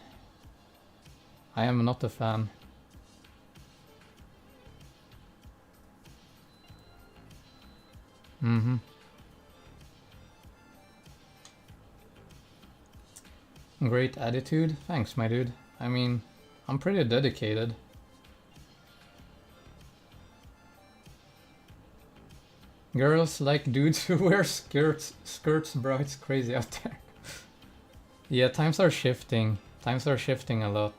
I am not a fan. Mm-hmm. Great attitude. Thanks, my dude. I mean, I'm pretty dedicated. Girls like dudes who wear skirts, bro. It's crazy out there. Yeah, times are shifting. Times are shifting a lot.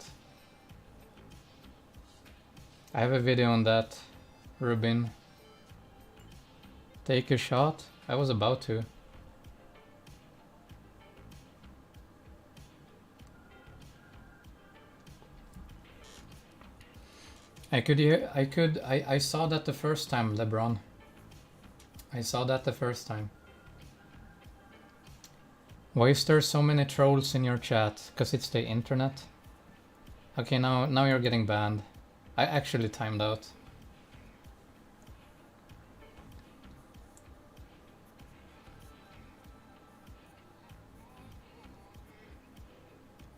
I have a video on that, Rubin. Take a shot? I was about to. I saw that the first time, LeBron. I saw that the first time. Why is there so many trolls in your chat? Because it's the internet? Okay, now you're getting banned. I actually timed out.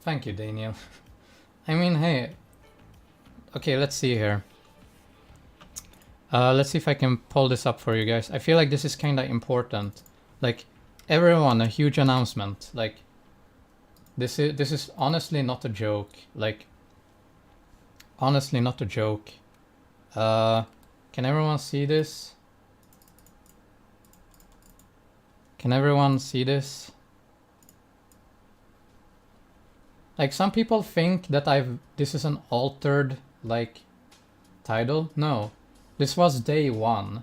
Thank you, Daniel. I mean, hey. Okay, let's see here. Let's see if I can pull this up for you guys. I feel like this is kind of important. Like, everyone, a huge announcement. Like, this is honestly not a joke. Like, honestly not a joke. Can everyone see this? Can everyone see this? Like, some people think that this is an altered, like, title. No. This was day one.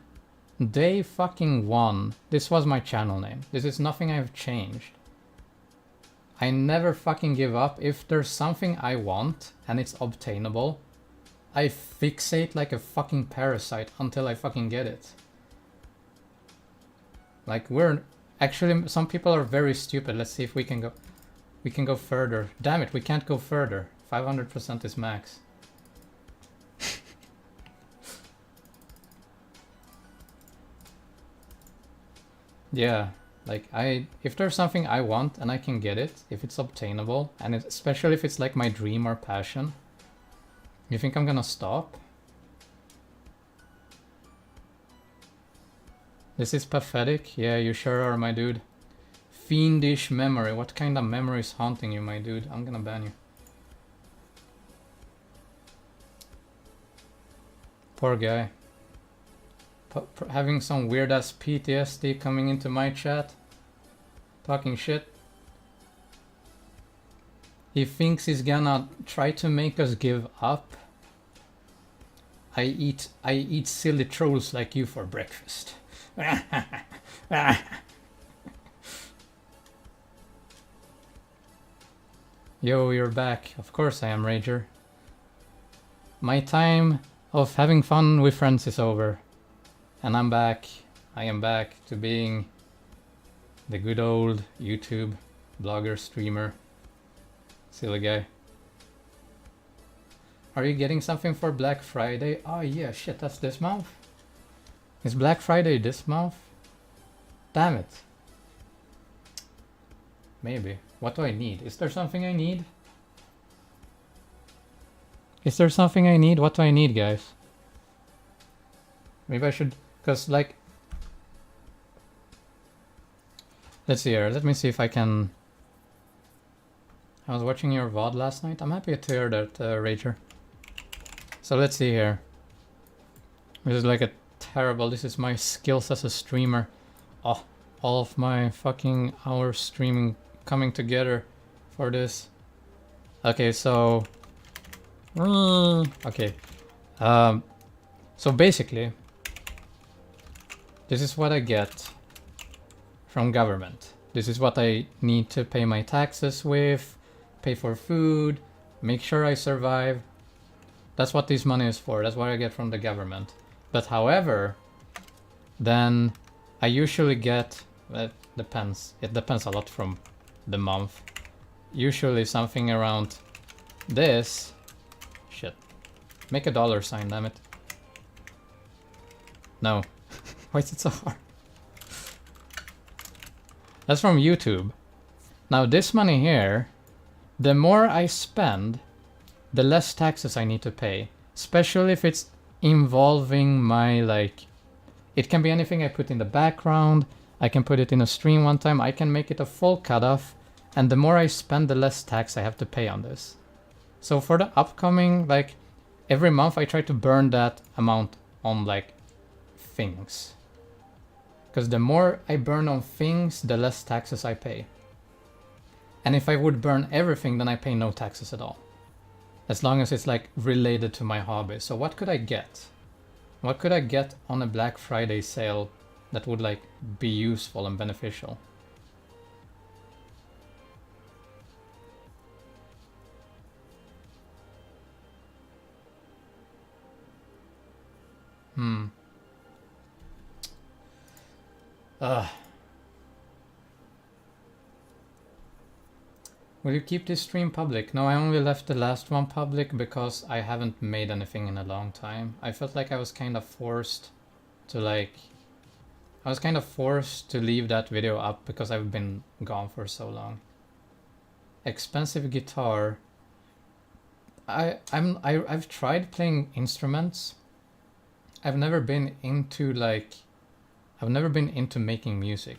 Day fucking one. This was my channel name. This is nothing I've changed. I never fucking give up. If there's something I want and it's obtainable, I fixate like a fucking parasite until I fucking get it. Like, actually, some people are very stupid. Let's see if we can go further. Damn it, we can't go further. 500% is max. Yeah, like, if there's something I want and I can get it, if it's obtainable, and especially if it's like my dream or passion, you think I'm gonna stop? This is pathetic. Yeah, you sure are, my dude. Fiendish memory. What kind of memory is haunting you, my dude? I'm gonna ban you. Poor guy. Having some weird ass PTSD coming into my chat. Talking shit. He thinks he's gonna try to make us give up. I eat silly trolls like you for breakfast. Yo, you're back. Of course I am, Rager. My time of having fun with friends is over. And I'm back. I am back to being the good old YouTube blogger, streamer, silly guy. Are you getting something for Black Friday? Oh yeah, shit, that's this month? Is Black Friday this month? Damn it. Maybe. What do I need? Is there something I need? Is there something I need? What do I need, guys? Maybe I should... Because, like... Let's see here. Let me see if I can... I was watching your VOD last night. I'm happy to hear that, Rager. So let's see here. This is like a terrible... This is my skills as a streamer. Oh, all of my fucking hours streaming coming together for this. Okay, so... Okay. So basically... This is what I get from government. This is what I need to pay my taxes with, pay for food, make sure I survive. That's what this money is for. That's what I get from the government. But however, then I usually get, it depends a lot from the month. Usually something around this. Shit. Make a dollar sign, damn it. No. Why is it so hard? That's from YouTube. Now this money here, the more I spend, the less taxes I need to pay. Especially if it's involving my, like... It can be anything I put in the background. I can put it in a stream one time. I can make it a full cutoff. And the more I spend, the less tax I have to pay on this. So for the upcoming, like... Every month I try to burn that amount on, like, things. Because the more I burn on things, the less taxes I pay. And if I would burn everything, then I pay no taxes at all. As long as it's like related to my hobby. So what could I get? What could I get on a Black Friday sale that would like be useful and beneficial? Will you keep this stream public? No, I only left the last one public because I haven't made anything in a long time. I felt like I was kind of forced to like... I was kind of forced to leave that video up because I've been gone for so long. Expensive guitar. I've tried playing instruments. I've never been into like... I've never been into making music.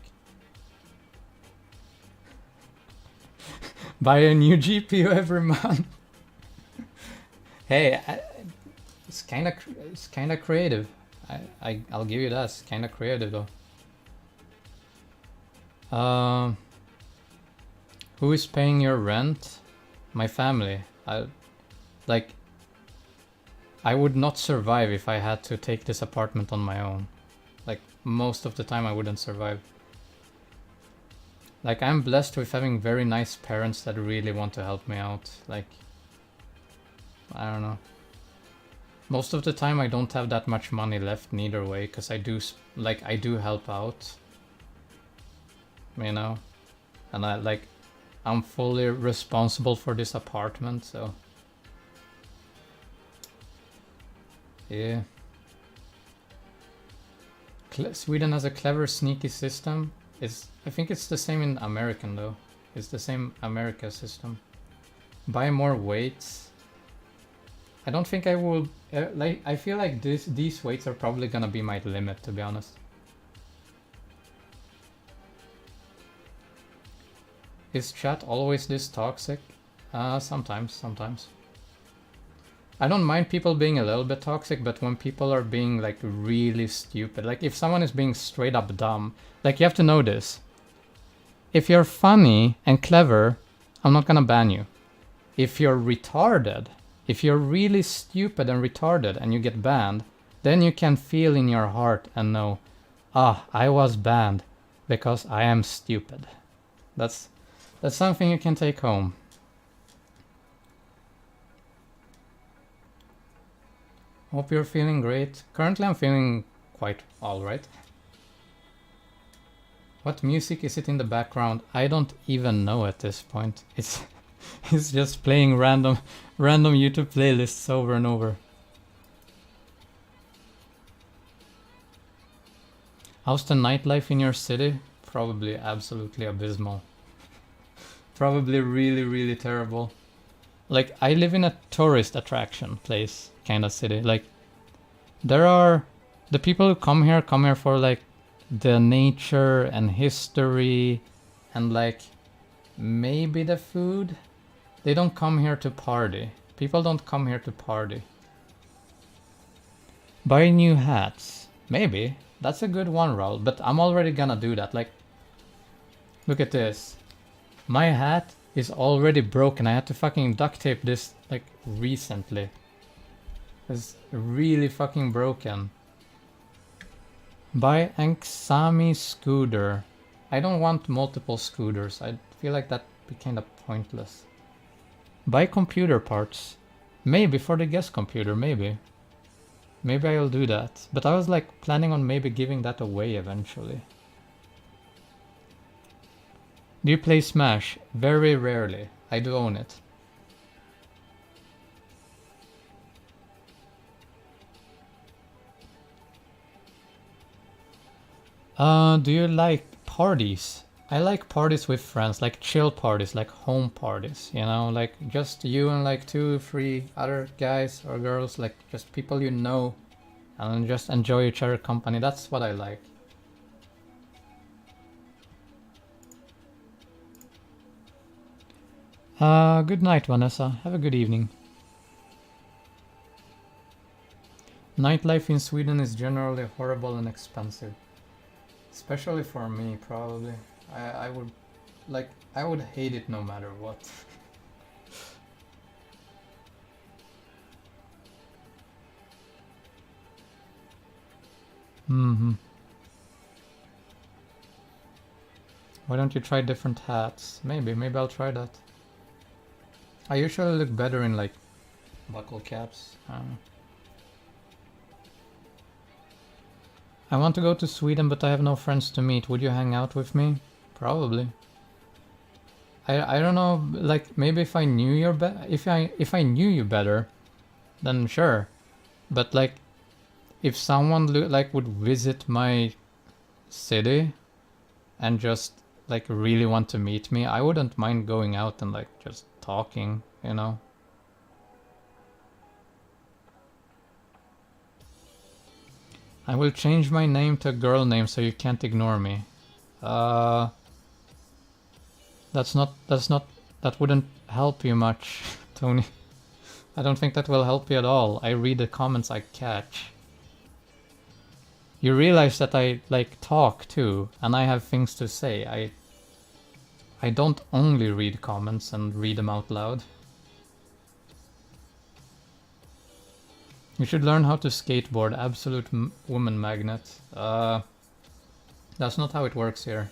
Buy a new GPU every month. Hey, it's kind of creative. I'll give you that. It's kind of creative though. Who is paying your rent? my family. Like, I would not survive if I had to take this apartment on my own. Like, most of the time I wouldn't survive. Like, I'm blessed with having very nice parents that really want to help me out. Like, I don't know. Most of the time I don't have that much money left neither way, because I do help out. You know? And I'm fully responsible for this apartment, so... Yeah. Sweden has a clever, sneaky system. I think it's the same in American though. It's the same America system. Buy more weights. I don't think I will. I feel like these weights are probably gonna be my limit, to be honest. Is chat always this toxic? Sometimes. I don't mind people being a little bit toxic, but when people are being like really stupid, like if someone is being straight up dumb, like you have to know this. If you're funny and clever, I'm not gonna ban you. If you're retarded, if you're really stupid and retarded and you get banned, then you can feel in your heart and know, I was banned because I am stupid. That's something you can take home. Hope you're feeling great. Currently I'm feeling quite alright. What music is it in the background? I don't even know at this point. It's just playing random YouTube playlists over and over. How's the nightlife in your city? Probably absolutely abysmal. Probably really, really terrible. Like, I live in a tourist attraction place kind of city. Like, the people who come here for like the nature and history and like maybe the food. They don't come here to party. People don't come here to party. Buy new hats. Maybe. That's a good one, Raul. But I'm already gonna do that. Like, look at this. My hat is already broken. I had to fucking duct tape this like recently. It's really fucking broken. Buy Anksami scooter. I don't want multiple scooters. I feel like that'd be kind of pointless. Buy computer parts. Maybe for the guest computer, maybe. Maybe I'll do that. But I was like planning on maybe giving that away eventually. Do you play Smash? Very rarely. I do own it. Do you like parties? I like parties with friends, like chill parties, like home parties, you know, like just you and like 2-3 other guys or girls, like just people you know, and just enjoy each other's company. That's what I like. Good night, Vanessa. Have a good evening. Nightlife in Sweden is generally horrible and expensive. Especially for me, probably. I would hate it no matter what. Why don't you try different hats? Maybe I'll try that. I usually look better in like buckle caps. I don't know. I want to go to Sweden, but I have no friends to meet. Would you hang out with me? Probably. I don't know. Like maybe if I knew if I knew you better, then sure. But like, if someone like would visit my city, and just like really want to meet me, I wouldn't mind going out and like just talking, you know. I will change my name to a girl name so you can't ignore me. That wouldn't help you much, Tony. I don't think that will help you at all. I read the comments I catch. You realize that I like talk too, and I have things to say. I don't only read comments and read them out loud. You should learn how to skateboard. Absolute woman magnet. That's not how it works here.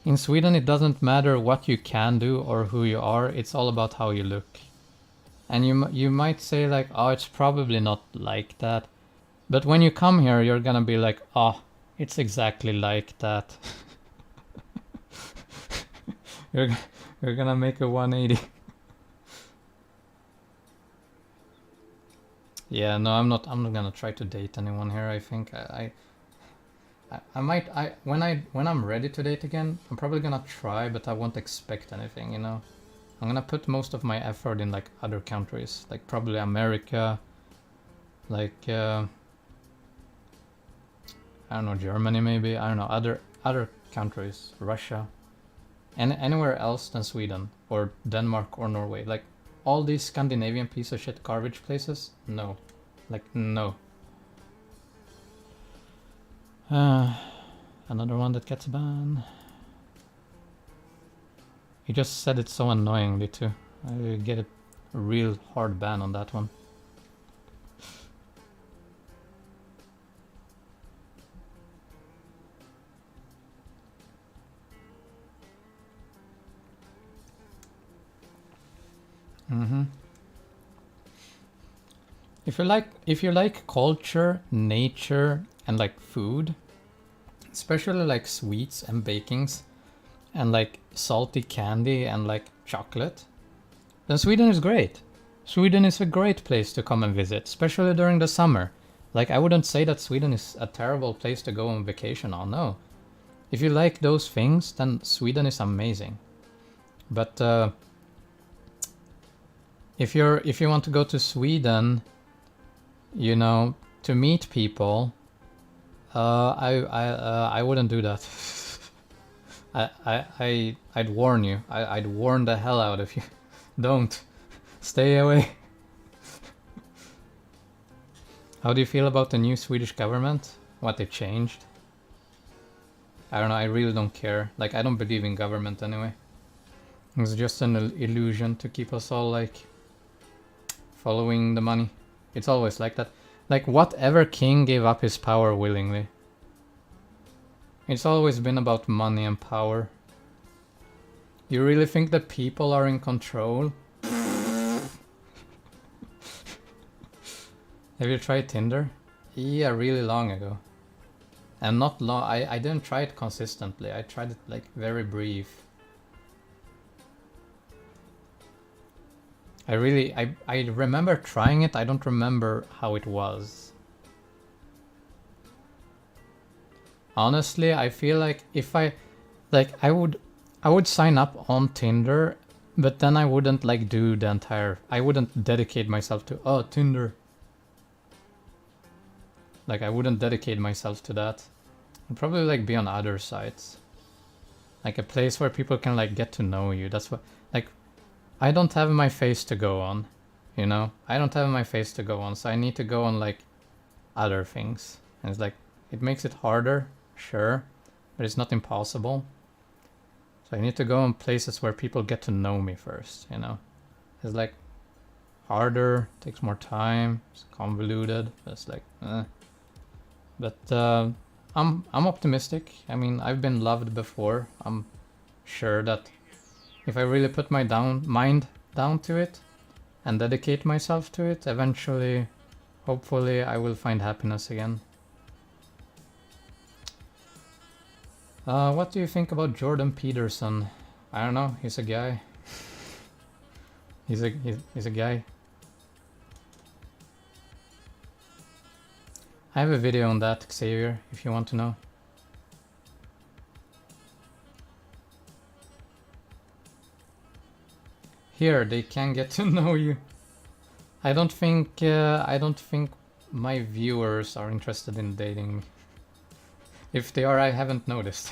In Sweden, it doesn't matter what you can do or who you are. It's all about how you look. And you might say like, oh, it's probably not like that. But when you come here, you're gonna be like, oh, it's exactly like that. you're gonna make a 180. Yeah, no, I'm not gonna try to date anyone here. I think I might when I'm ready to date again, I'm probably gonna try, but I won't expect anything, you know. I'm gonna put most of my effort in like other countries, like probably America, like I don't know, Germany maybe, I don't know, other countries, Russia, and anywhere else than Sweden or Denmark or Norway. Like all these Scandinavian piece of shit garbage places, no, like no. Another one that gets banned. He just said it so annoyingly too. I will get a real hard ban on that one. If you like culture, nature, and like food, especially like sweets and bakings, and like salty candy and like chocolate, then Sweden is great. Sweden is a great place to come and visit, especially during the summer. Like I wouldn't say that Sweden is a terrible place to go on vacation on, no. If you like those things, then Sweden is amazing. But if you want to go to Sweden, you know, to meet people, I wouldn't do that. I'd warn you. I'd warn the hell out of you. Don't. Stay away. How do you feel about the new Swedish government? What they changed? I don't know, I really don't care. Like, I don't believe in government anyway. It's just an illusion to keep us all, like, following the money. It's always like that. Like, whatever king gave up his power willingly. It's always been about money and power. You really think that people are in control? Have you tried Tinder? Yeah, really long ago. And not long, I didn't try it consistently. I tried it like very brief. I remember trying it, I don't remember how it was. Honestly, I feel like if I would sign up on Tinder, but then I wouldn't like do the entire, I wouldn't dedicate myself to, Tinder. Like I wouldn't dedicate myself to that. I'd probably like be on other sites. Like a place where people can like get to know you. That's what, like, I don't have my face to go on, you know? I don't have my face to go on, so I need to go on like other things. And it's like, it makes it harder, sure, but it's not impossible. So I need to go on places where people get to know me first, you know? It's like harder, takes more time, it's convoluted, it's like, But I'm optimistic. I mean, I've been loved before. I'm sure that if I really put my mind down to it and dedicate myself to it, eventually, hopefully, I will find happiness again. What do you think about Jordan Peterson? I don't know. He's a guy. He's a guy. I have a video on that, Xavier, if you want to know. Here, they can get to know you. I don't think my viewers are interested in dating me. If they are, I haven't noticed.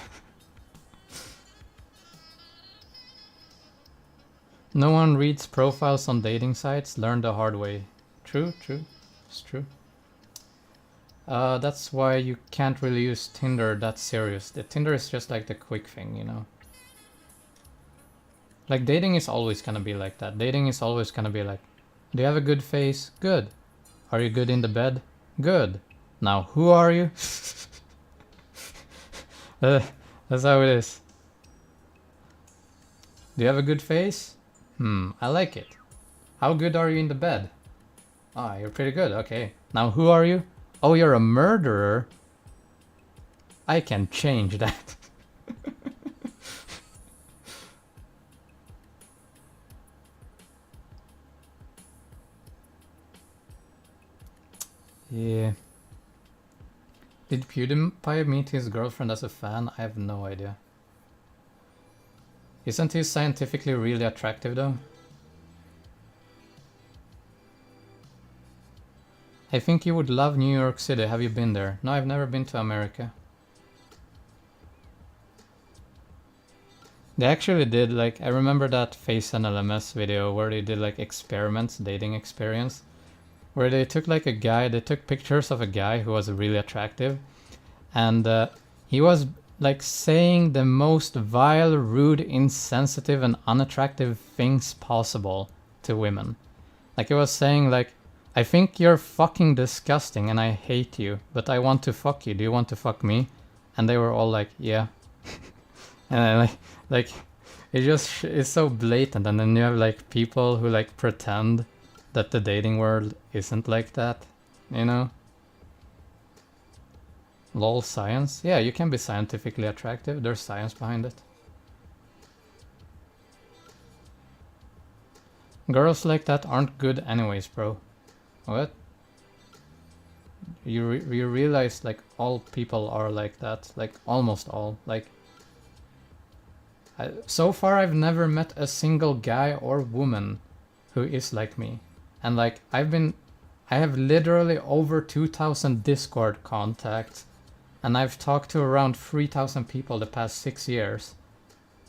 No one reads profiles on dating sites, learn the hard way. True, it's true. That's why you can't really use Tinder that serious. The Tinder is just like the quick thing, you know. Like dating is always gonna be like that. Dating is always gonna be like, do you have a good face? Good. Are you good in the bed? Good. Now, who are you? That's how it is. Do you have a good face? I like it. How good are you in the bed? Ah, you're pretty good, okay. Now who are you? Oh, you're a murderer? I can change that. Yeah. Did PewDiePie meet his girlfriend as a fan? I have no idea. Isn't he scientifically really attractive though? I think you would love New York City. Have you been there? No, I've never been to America. They actually did, like, I remember that Face and LMS video where they did like experiments, dating experience, where they took like a guy, they took pictures of a guy who was really attractive, and he was like saying the most vile, rude, insensitive, and unattractive things possible to women. Like, he was saying like, I think you're fucking disgusting and I hate you, but I want to fuck you. Do you want to fuck me? And they were all like, yeah. And I like it just is so blatant. And then you have like people who like pretend that the dating world isn't like that, you know? Lol, science? Yeah, you can be scientifically attractive. There's science behind it. Girls like that aren't good anyways, bro. What? You realize like all people are like that, like almost all. Like, so far I've never met a single guy or woman who is like me. And like I have literally over 2,000 Discord contacts, and I've talked to around 3,000 people the past 6 years.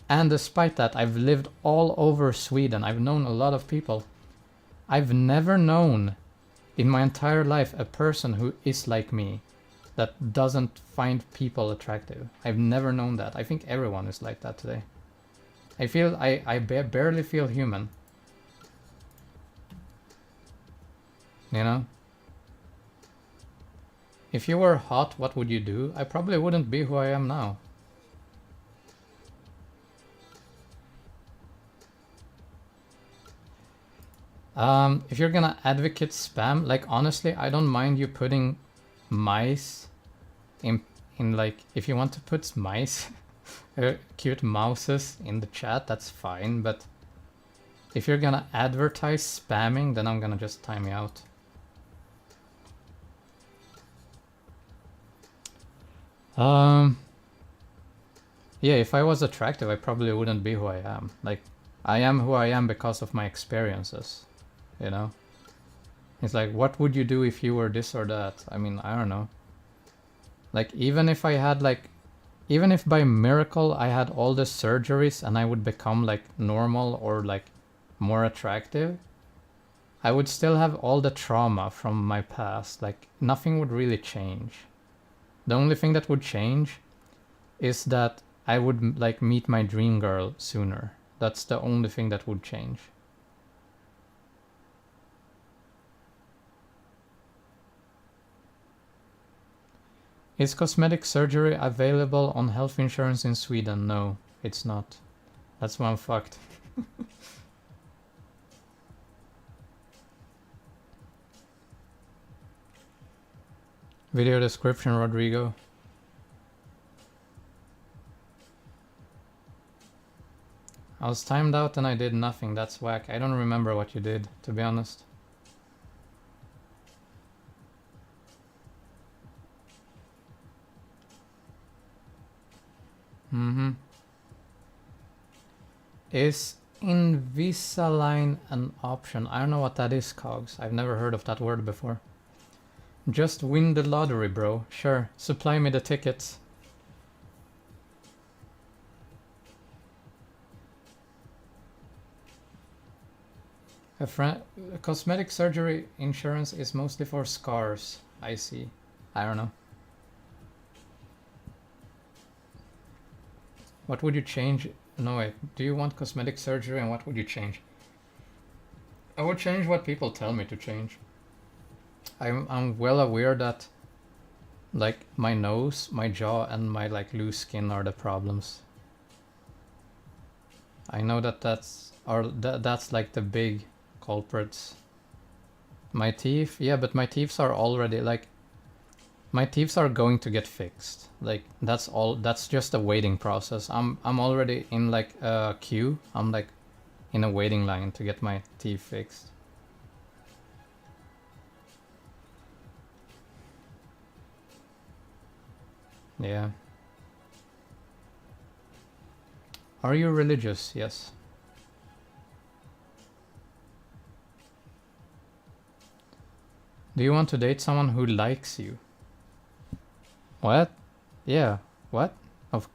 And despite that, I've lived all over Sweden. I've known a lot of people. I've never known in my entire life a person who is like me, that doesn't find people attractive. I've never known that. I think everyone is like that today. I feel I barely feel human. You know? If you were hot, what would you do? I probably wouldn't be who I am now. If you're gonna advocate spam, like honestly, I don't mind you putting mice in like, if you want to put mice, cute mouses in the chat, that's fine, but if you're gonna advertise spamming, then I'm gonna just time you out. Yeah, if I was attractive, I probably wouldn't be who I am. Like, I am who I am because of my experiences, you know? It's like, what would you do if you were this or that? I mean, I don't know. Like, even if I had like, even if by miracle I had all the surgeries and I would become like normal or like more attractive, I would still have all the trauma from my past. Like, nothing would really change. The only thing that would change is that I would like meet my dream girl sooner. That's the only thing that would change. Is cosmetic surgery available on health insurance in Sweden? No, it's not. That's why I'm fucked. Video description, Rodrigo. I was timed out and I did nothing. That's whack. I don't remember what you did, to be honest. Is Invisalign an option? I don't know what that is, Cogs. I've never heard of that word before. Just win the lottery, bro. Sure, supply me the tickets. A cosmetic surgery insurance is mostly for scars. I see. I don't know. What would you change? No, wait. Do you want cosmetic surgery and what would you change? I would change what people tell me to change. I'm well aware that like my nose, my jaw, and my like loose skin are the problems. I know that that's like the big culprits. My teeth, yeah, but my teeth are already like my teeth are going to get fixed. Like that's all. That's just a waiting process. I'm already in like a queue. I'm like in a waiting line to get my teeth fixed. Yeah. Are you religious? Yes. Do you want to date someone who likes you? What? Yeah. What? Of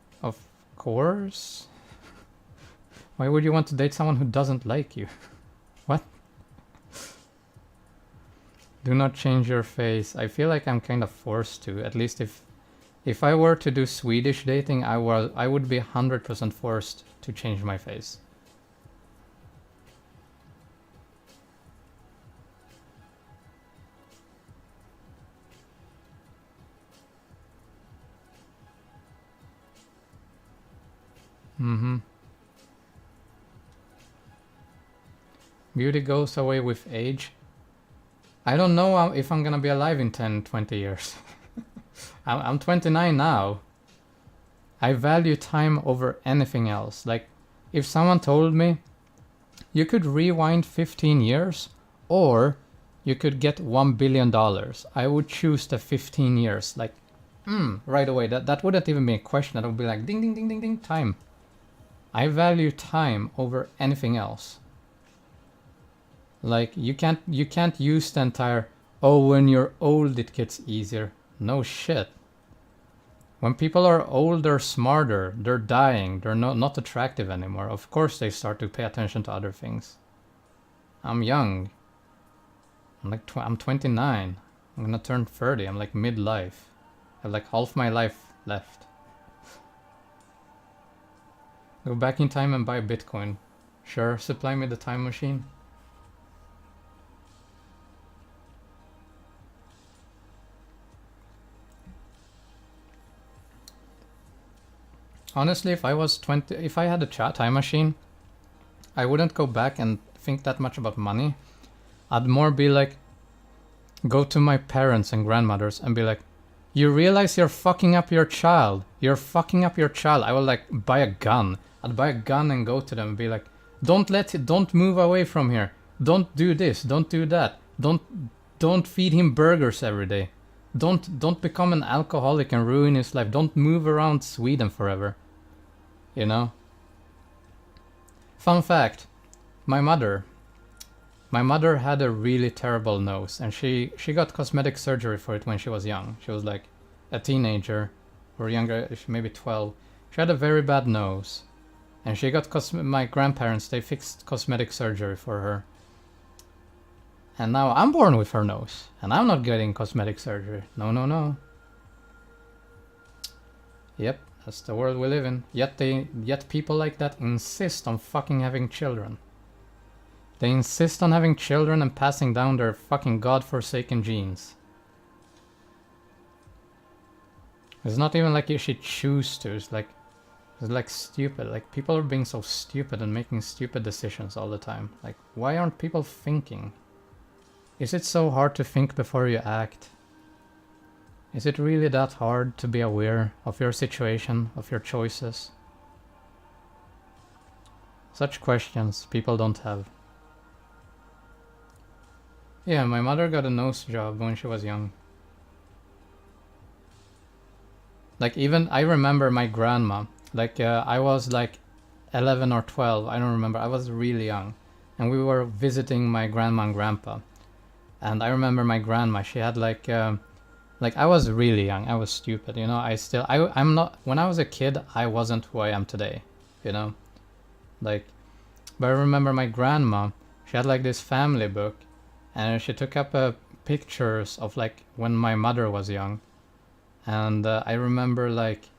course. Why would you want to date someone who doesn't like you? What? Do not change your face. I feel like I'm kind of forced to. At least if I were to do Swedish dating, I would be 100% forced to change my face. Mm-hmm. Beauty goes away with age. I don't know if I'm gonna be alive in 10, 20 years. I'm 29 now. I value time over anything else. Like, if someone told me, you could rewind 15 years, or you could get $1 billion, I would choose the 15 years. Like, right away. That wouldn't even be a question. That would be like, ding, ding, ding, ding, ding, time. I value time over anything else. Like, you can't use the entire, oh, when you're old it gets easier. No shit. When people are old, they're smarter, they're dying, they're not attractive anymore. Of course they start to pay attention to other things. I'm young. I'm 29. I'm gonna turn 30. I'm like midlife. I have like half my life left. Go back in time and buy Bitcoin. Sure, supply me the time machine. Honestly, if I was 20, if I had a time machine, I wouldn't go back and think that much about money. I'd more be like, go to my parents and grandmothers and be like, you realize you're fucking up your child. You're fucking up your child. I will like buy a gun. I'd buy a gun and go to them and be like, don't move away from here. Don't do this. Don't do that. Don't feed him burgers every day. Don't become an alcoholic and ruin his life. Don't move around Sweden forever. You know? Fun fact, my mother had a really terrible nose, and she got cosmetic surgery for it when she was young. She was like a teenager or younger, maybe 12. She had a very bad nose, and she got my grandparents, they fixed cosmetic surgery for her. And now I'm born with her nose, and I'm not getting cosmetic surgery. No. Yep, that's the world we live in. Yet people like that insist on fucking having children. They insist on having children and passing down their fucking godforsaken genes. It's not even like you should choose to. It's like stupid. Like, people are being so stupid and making stupid decisions all the time. Like, why aren't people thinking? Is it so hard to think before you act? Is it really that hard to be aware of your situation, of your choices? Such questions people don't have. Yeah, my mother got a nose job when she was young. Like, even I remember my grandma. Like, I was like 11 or 12, I don't remember. I was really young, and we were visiting my grandma and grandpa. And I remember my grandma, she had like I was really young, I was stupid, you know. I'm not, when I was a kid, I wasn't who I am today, you know. Like, but I remember my grandma, she had like this family book, and she took up pictures of like when my mother was young. And I remember like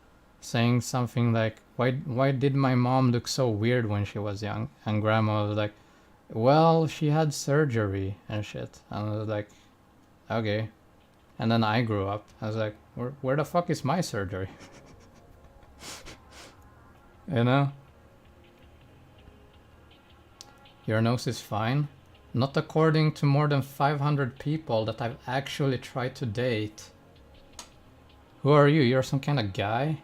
saying something like, why did my mom look so weird when she was young? And grandma was like, well, she had surgery and shit. And I was like, okay. And then I grew up. I was like, where the fuck is my surgery? You know? Your nose is fine. Not according to more than 500 people that I've actually tried to date. Who are you? You're some kind of guy?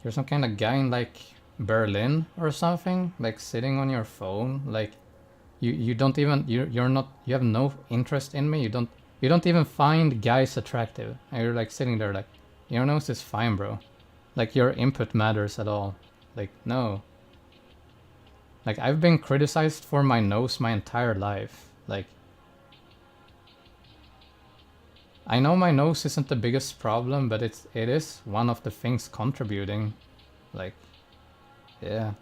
You're some kind of guy in like Berlin or something? Like sitting on your phone? Like you don't even you're not, you have no interest in me. You don't even find guys attractive. And you're like sitting there like, your nose is fine, bro. Like your input matters at all. Like no. Like I've been criticized for my nose my entire life. Like I know my nose isn't the biggest problem, but it is one of the things contributing. Like yeah.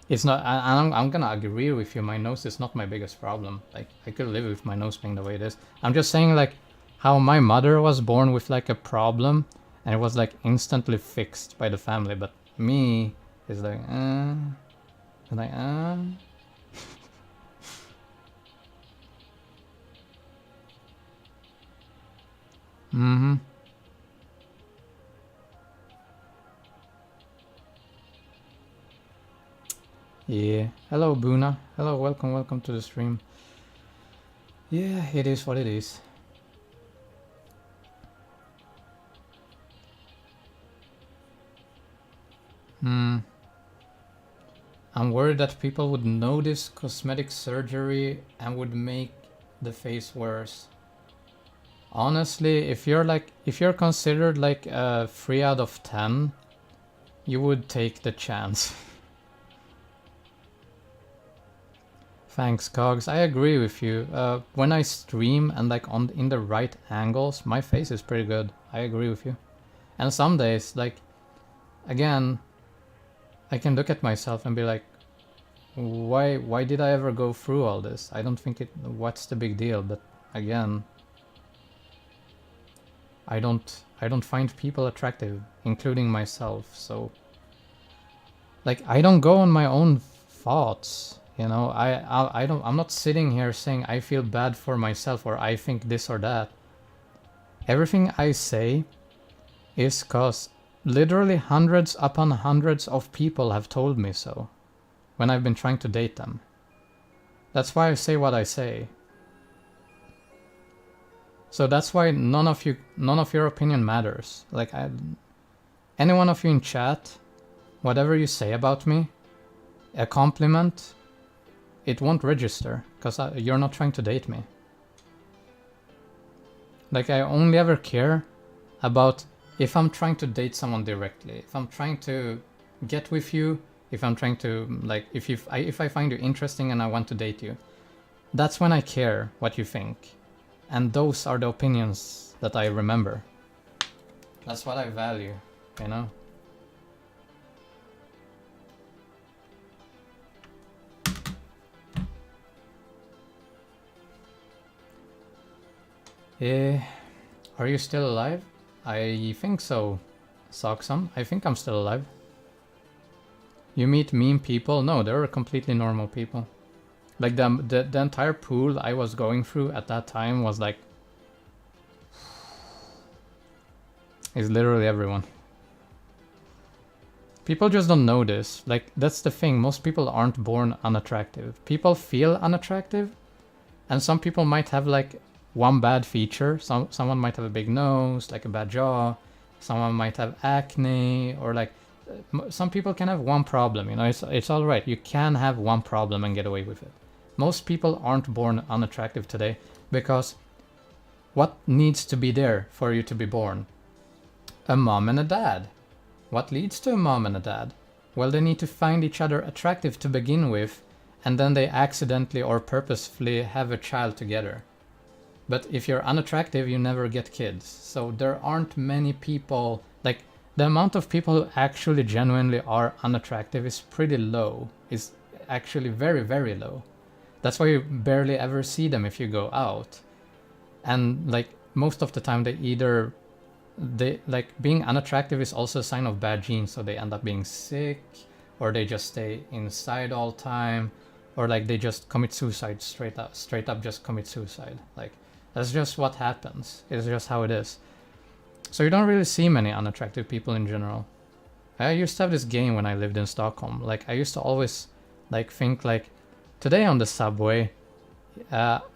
It's not, I'm gonna agree with you, my nose is not my biggest problem. Like, I could live with my nose being the way it is. I'm just saying, like, how my mother was born with, like, a problem, and it was, like, instantly fixed by the family, but me is like, and like, mm-hmm. Yeah. Hello, Buna. Hello, welcome to the stream. Yeah, it is what it is. I'm worried that people would notice cosmetic surgery and would make the face worse. Honestly, if you're considered like a 3 out of 10, you would take the chance. Thanks, Cogs. I agree with you. When I stream and like in the right angles, my face is pretty good. I agree with you. And some days, like, again, I can look at myself and be like, why did I ever go through all this? I don't think what's the big deal? But again, I don't find people attractive, including myself. So, like, I don't go on my own thoughts. You know, I'm not sitting here saying I feel bad for myself or I think this or that. Everything I say is cause literally hundreds upon hundreds of people have told me so when I've been trying to date them. That's why I say what I say. So that's why none of your opinion matters. Like, any one of you in chat, whatever you say about me, a compliment, it won't register, because you're not trying to date me. Like, I only ever care about if I'm trying to date someone directly, if I'm trying to get with you, if I'm trying to, like, if I find you interesting and I want to date you. That's when I care what you think. And those are the opinions that I remember. That's what I value, you know? Are you still alive? I think so, Soxum. I think I'm still alive. You meet meme people? No, they're completely normal people. Like, the entire pool I was going through at that time was like... is literally everyone. People just don't know this. Like, that's the thing. Most people aren't born unattractive. People feel unattractive. And some people might have, like, one bad feature. Someone might have a big nose, like a bad jaw. Someone might have acne, or like... some people can have one problem, you know, it's alright. You can have one problem and get away with it. Most people aren't born unattractive today, because what needs to be there for you to be born? A mom and a dad. What leads to a mom and a dad? Well, they need to find each other attractive to begin with, and then they accidentally or purposefully have a child together. But if you're unattractive, you never get kids. So there aren't many people, like, the amount of people who actually genuinely are unattractive is pretty low. It's actually very, very low. That's why you barely ever see them if you go out. And like, most of the time they like, being unattractive is also a sign of bad genes, so they end up being sick, or they just stay inside all time, or like they just commit suicide straight up just commit suicide. Like that's just what happens. It's just how it is. So you don't really see many unattractive people in general. I used to have this game when I lived in Stockholm. Like I used to always like think like today on the subway,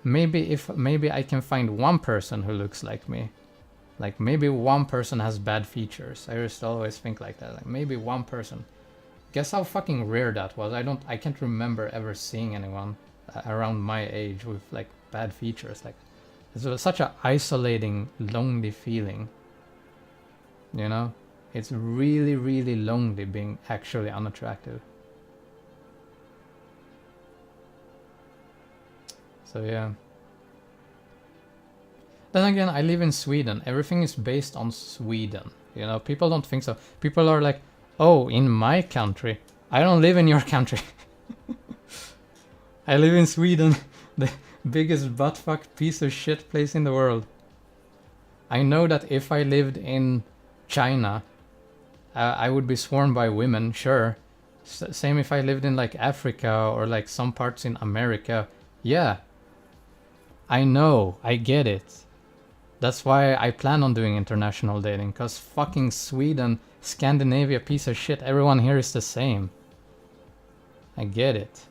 maybe I can find one person who looks like me. Like maybe one person has bad features. I used to always think like that. Like maybe one person. Guess how fucking rare that was. I can't remember ever seeing anyone around my age with like bad features. Like it was such an isolating, lonely feeling. You know? It's really, really lonely being actually unattractive. So yeah. Then again, I live in Sweden. Everything is based on Sweden. You know, people don't think so. People are like, oh, in my country. I don't live in your country. I live in Sweden. The biggest buttfuck piece of shit place in the world. I know that if I lived in China, I would be sworn by women, sure. Same if I lived in like Africa or like some parts in America. Yeah. I know, I get it. That's why I plan on doing international dating, cause fucking Sweden, Scandinavia, piece of shit, everyone here is the same. I get it.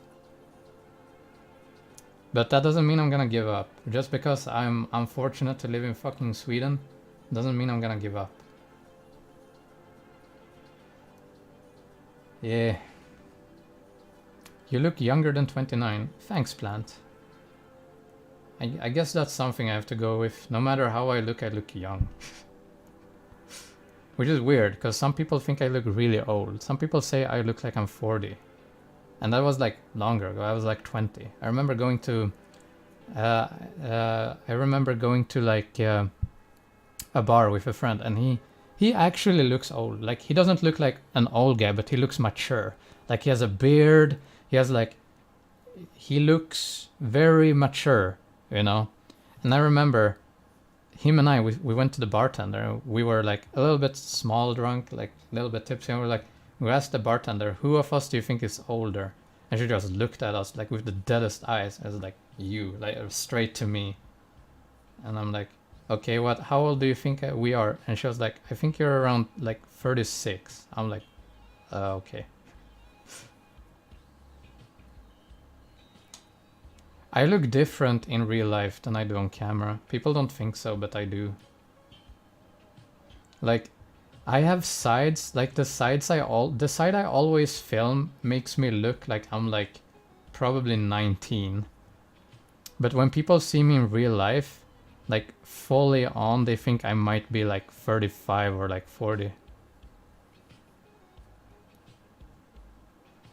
But that doesn't mean I'm gonna give up. Just because I'm unfortunate to live in fucking Sweden, doesn't mean I'm gonna give up. Yeah. You look younger than 29. Thanks, plant. I guess that's something I have to go with. No matter how I look young. Which is weird, because some people think I look really old. Some people say I look like I'm 40. And that was like longer ago. I was like 20. I remember going to... like a bar with a friend, and he actually looks old. Like, he doesn't look like an old guy, but he looks mature. Like, he has a beard. He has like... He looks very mature, you know? And I remember him and I, we went to the bartender. We were like a little bit small drunk, like a little bit tipsy. And we asked the bartender, who of us do you think is older? And she just looked at us like with the deadest eyes. I was like, you, like straight to me. And I'm like, okay, how old do you think we are? And she was like, I think you're around like 36. I'm like, okay. I look different in real life than I do on camera. People don't think so, but I do. Like, I have sides, like the side I always film makes me look like I'm like probably 19. But when people see me in real life, like fully on, they think I might be like 35 or like 40.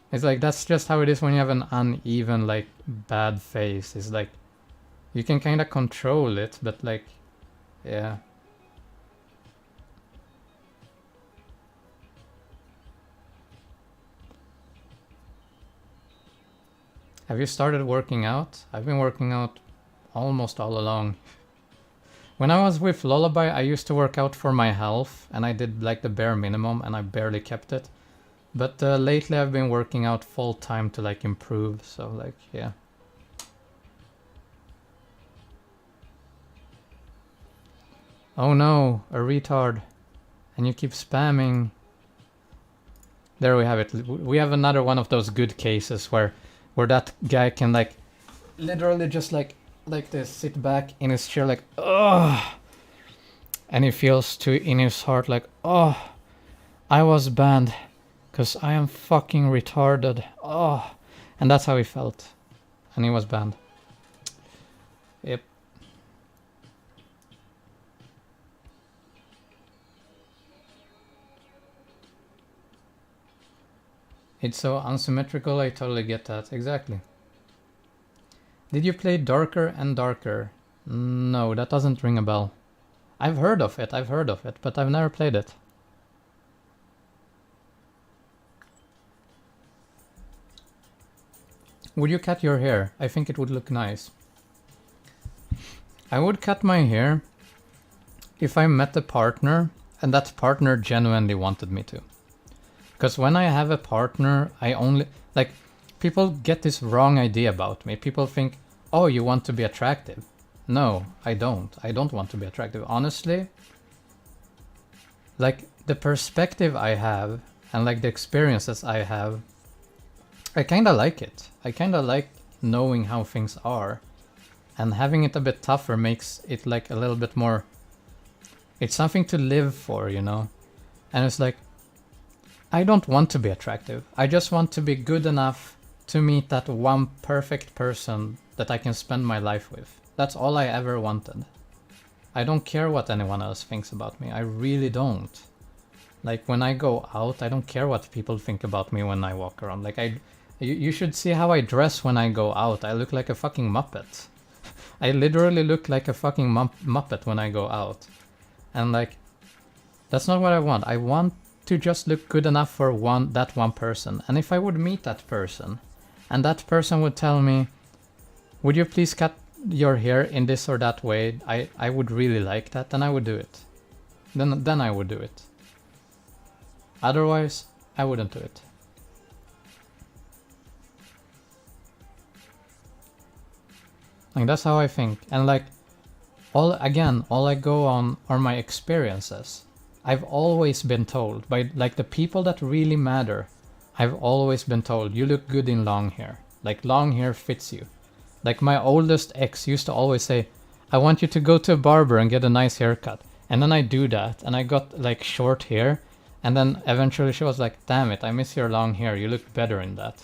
It's like, that's just how it is when you have an uneven, like, bad face. It's like, you can kind of control it, but like, yeah. Have you started working out? I've been working out almost all along. When I was with Lullaby, I used to work out for my health, and I did like the bare minimum, and I barely kept it. But lately I've been working out full time to like improve, so like, yeah. Oh no, a retard. And you keep spamming. There we have it. We have another one of those good cases where that guy can like literally just like this, sit back in his chair like, ugh. And he feels in his heart like, oh, I was banned. Because I am fucking retarded. Oh. And that's how he felt. And he was banned. Yep. It's so unsymmetrical, I totally get that. Exactly. Did you play Darker and Darker? No, that doesn't ring a bell. I've heard of it, but I've never played it. Would you cut your hair? I think it would look nice. I would cut my hair if I met a partner and that partner genuinely wanted me to. Because when I have a partner, I only... Like, people get this wrong idea about me. People think, oh, you want to be attractive. No, I don't. I don't want to be attractive. Honestly, like the perspective I have and like the experiences I have, I kind of like it. I kind of like knowing how things are, and having it a bit tougher makes it like a little bit more, it's something to live for, you know? And it's like, I don't want to be attractive. I just want to be good enough to meet that one perfect person that I can spend my life with. That's all I ever wanted. I don't care what anyone else thinks about me. I really don't. Like when I go out, I don't care what people think about me when I walk around. Like you should see how I dress when I go out. I look like a fucking Muppet. I literally look like a fucking Muppet when I go out. And like, that's not what I want. I want to just look good enough for that one person. And if I would meet that person, and that person would tell me, would you please cut your hair in this or that way, I would really like that, then I would do it. Then I would do it. Otherwise, I wouldn't do it. Like that's how I think. And like, all I go on are my experiences. I've always been told by like the people that really matter, I've always been told, you look good in long hair. Like long hair fits you. Like my oldest ex used to always say, I want you to go to a barber and get a nice haircut. And then I do that and I got like short hair. And then eventually she was like, damn it, I miss your long hair. You look better in that.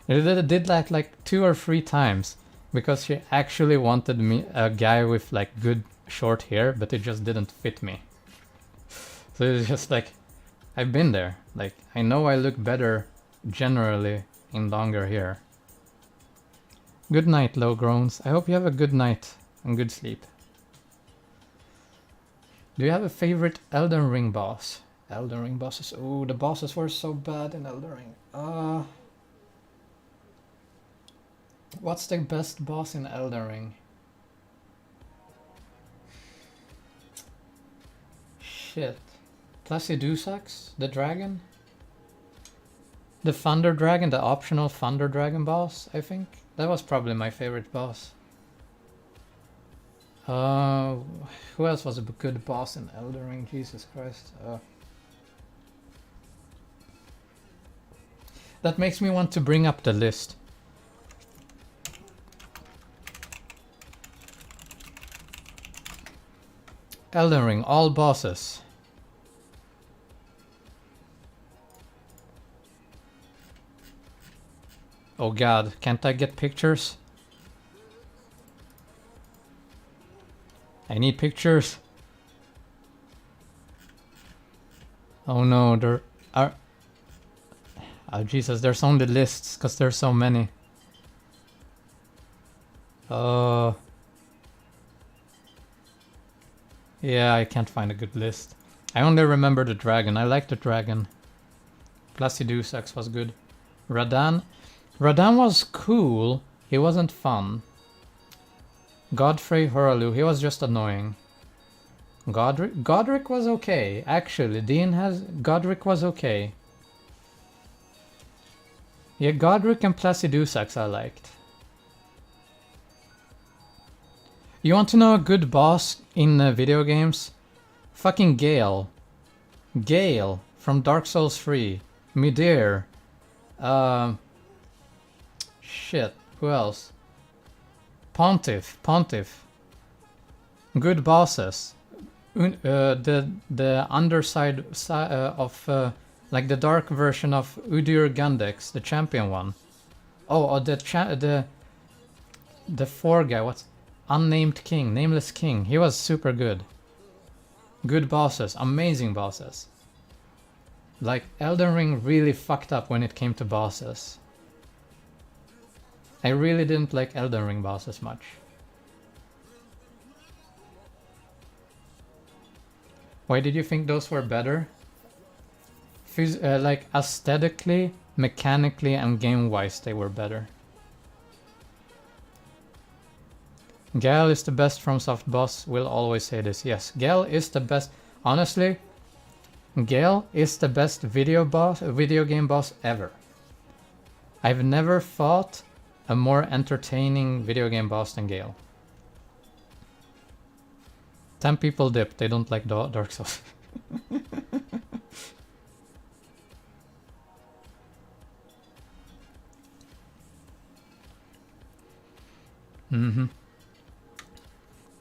It did that like 2 or 3 times because she actually wanted me, a guy with like good short hair, but it just didn't fit me. So it's just like, I've been there. Like, I know I look better generally in longer hair. Good night, low groans. I hope you have a good night and good sleep. Do you have a favorite Elden Ring boss? Elden Ring bosses. Oh, the bosses were so bad in Elden Ring. What's the best boss in Elden Ring? Shit. Placidusax, the dragon? The Thunder Dragon, the optional Thunder Dragon boss, I think. That was probably my favorite boss. Who else was a good boss in Elden Ring? Jesus Christ. That makes me want to bring up the list. Elden Ring, all bosses. Oh god, can't I get pictures? I need pictures. Oh no, there are... Oh Jesus, there's only lists because there's so many. Yeah, I can't find a good list. I only remember the dragon. I like the dragon. Placidusax was good. Radahn was cool. He wasn't fun. Godfrey Horalu, he was just annoying. Godric was okay. Actually, Godric was okay. Yeah, Godric and Placidusax I liked. You want to know a good boss in video games? Fucking Gale. Gale from Dark Souls 3. Midir. Shit, who else? Pontiff. Good bosses. The underside of like the dark version of Udyr Gundex, the champion one. Oh, the 4 guy. What's Unnamed King, Nameless King. He was super good. Good bosses, amazing bosses. Like Elden Ring really fucked up when it came to bosses. I really didn't like Elden Ring bosses much. Why did you think those were better? Like aesthetically, mechanically, and game-wise, they were better. Gale is the best FromSoft boss. Will always say this. Yes, Gale is the best. Honestly, Gale is the best video game boss ever. I've never fought a more entertaining video game boss than Gale. 10 people dipped, they don't like Dark Souls. Mm-hmm.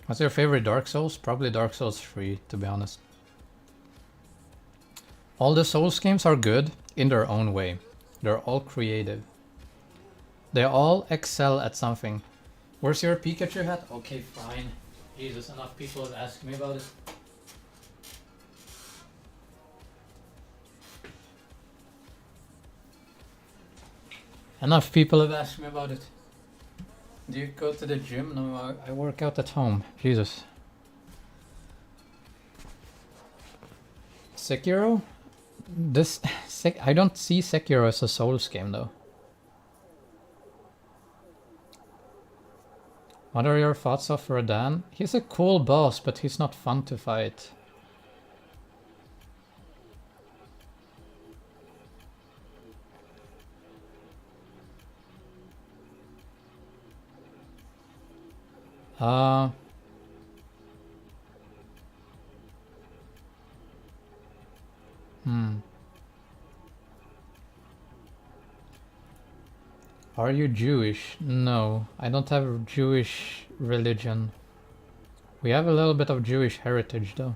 What's your favorite Dark Souls? Probably Dark Souls 3, to be honest. All the Souls games are good in their own way. They're all creative. They all excel at something. Where's your Pikachu hat? Okay, fine. Jesus, enough people have asked me about it. Enough people have asked me about it. Do you go to the gym? No, I work out at home. Jesus. Sekiro? I don't see Sekiro as a Souls game though. What are your thoughts of Radahn? He's a cool boss, but he's not fun to fight. Are you Jewish? No, I don't have Jewish religion. We have a little bit of Jewish heritage though.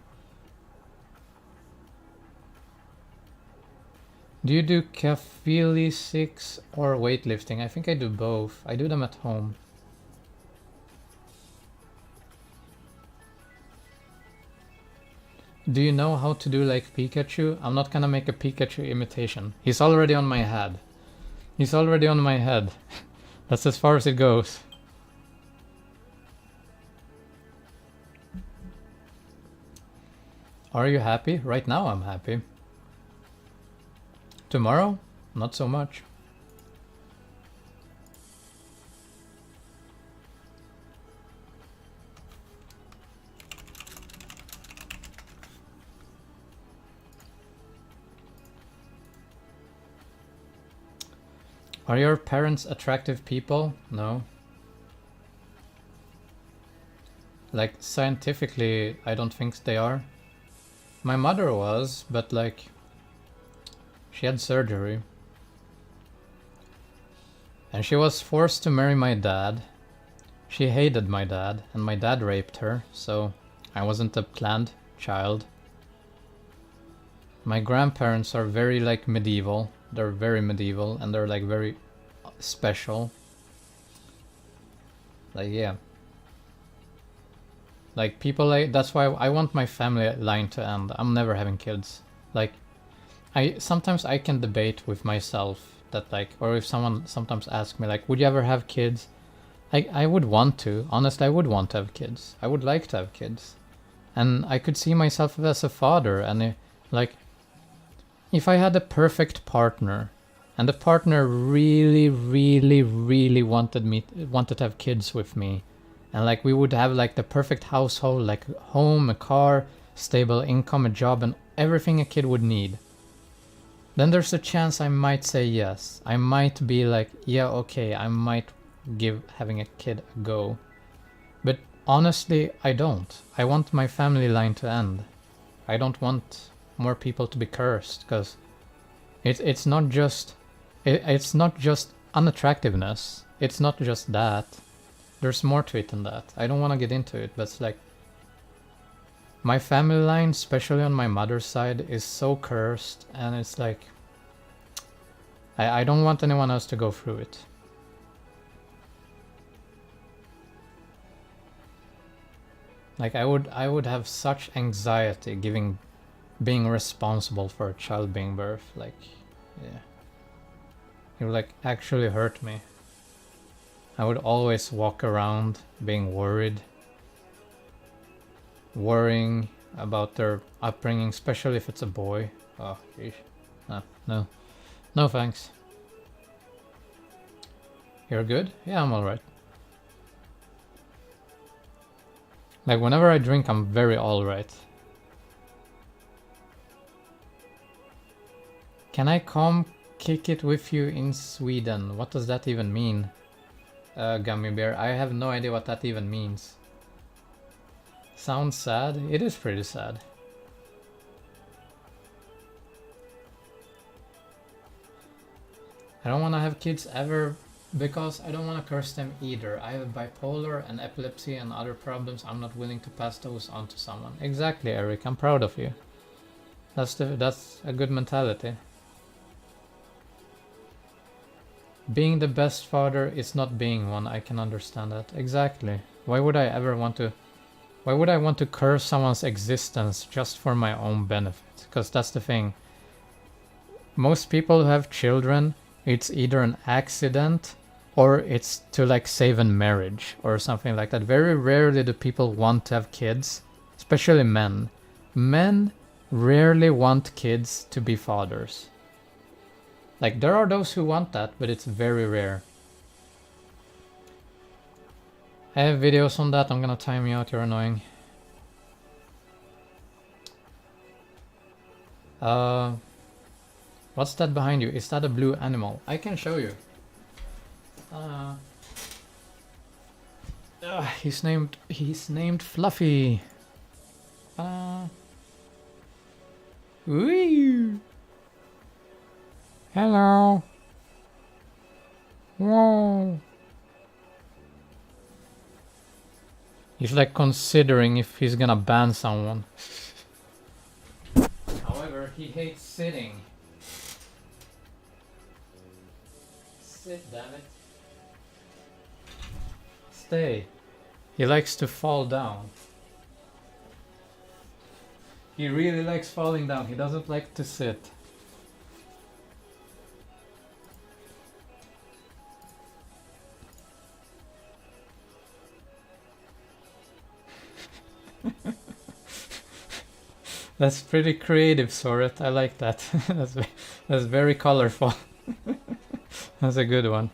Do you do calisthenics or weightlifting? I think I do both. I do them at home. Do you know how to do like Pikachu? I'm not gonna make a Pikachu imitation. He's already on my head. He's already on my head. That's as far as it goes. Are you happy? Right now I'm happy. Tomorrow? Not so much. Are your parents attractive people? No. Like, scientifically, I don't think they are. My mother was, but like, she had surgery. And she was forced to marry my dad. She hated my dad, and my dad raped her, so I wasn't a planned child. My grandparents are very like medieval. They're very medieval and they're like very special. Like, yeah. Like people like, that's why I want my family line to end. I'm never having kids. Like, sometimes I can debate with myself that like, or if someone sometimes asks me like, would you ever have kids? I would want to. Honestly, I would want to have kids. I would like to have kids. And I could see myself as a father, and like, if I had a perfect partner, and the partner really, really, really wanted to have kids with me, and like we would have like the perfect household, like home, a car, stable income, a job, and everything a kid would need, then there's a chance I might say yes. I might be like, yeah, okay, I might give having a kid a go. But honestly, I don't. I want my family line to end. I don't want more people to be cursed, because it's not just unattractiveness. It's not just that. There's more to it than that. I don't want to get into it, but it's like my family line, especially on my mother's side, is so cursed, and it's like I don't want anyone else to go through it. Like I would have such anxiety being responsible for a child being birthed. Like, yeah, it would like actually hurt me. I would always walk around being worrying about their upbringing, especially if it's a boy. Oh, geez. No thanks. You're good? Yeah, I'm alright. Like, whenever I drink, I'm very alright. Can I calm Kick it with you in Sweden. What does that even mean? Gummy bear. I have no idea what that even means. Sounds sad? It is pretty sad. I don't want to have kids ever because I don't want to curse them either. I have bipolar and epilepsy and other problems. I'm not willing to pass those on to someone. Exactly, Eric. I'm proud of you. That's a good mentality. Being the best father is not being one. I can understand that. Exactly. Why would I want to curse someone's existence just for my own benefit? Because that's the thing. Most people who have children, it's either an accident or it's to like save a marriage or something like that. Very rarely do people want to have kids, especially men. Men rarely want kids to be fathers. Like, there are those who want that, but it's very rare. I have videos on that. I'm gonna time you out, you're annoying. What's that behind you? Is that a blue animal? I can show you. He's named Fluffy. Woo! Hello. Whoa. He's like considering if he's gonna ban someone. However, he hates sitting. Sit, damn it. Stay. He likes to fall down. He really likes falling down. He doesn't like to sit. That's pretty creative, Soret. I like that. That's very colorful. That's a good one.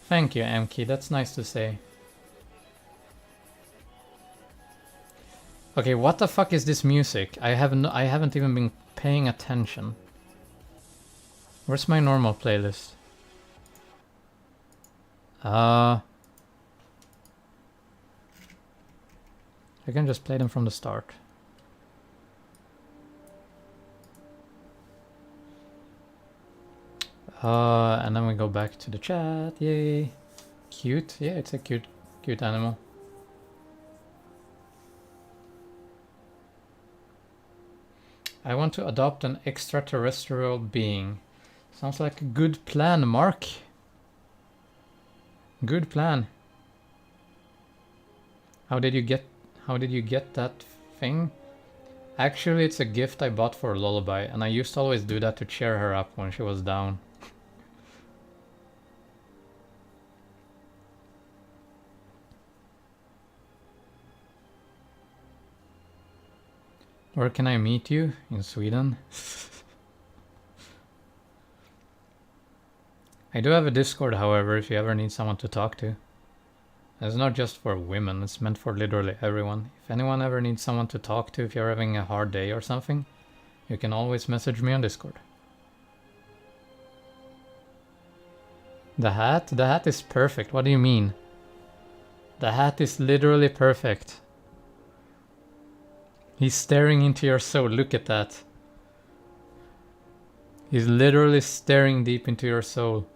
Thank you, Amki. That's nice to say. Okay, what the fuck is this music? I haven't even been paying attention. Where's my normal playlist? I can just play them from the start. And then we go back to the chat. Yay. Cute. Yeah, it's a cute animal. I want to adopt an extraterrestrial being. Sounds like a good plan, Mark. Good plan. How did you get that thing? Actually, it's a gift I bought for Lullaby, and I used to always do that to cheer her up when she was down. Where can I meet you? In Sweden? I do have a Discord, however, if you ever need someone to talk to. It's not just for women, it's meant for literally everyone. If anyone ever needs someone to talk to, if you're having a hard day or something, you can always message me on Discord. The hat? The hat is perfect. What do you mean? The hat is literally perfect. He's staring into your soul. Look at that. He's literally staring deep into your soul.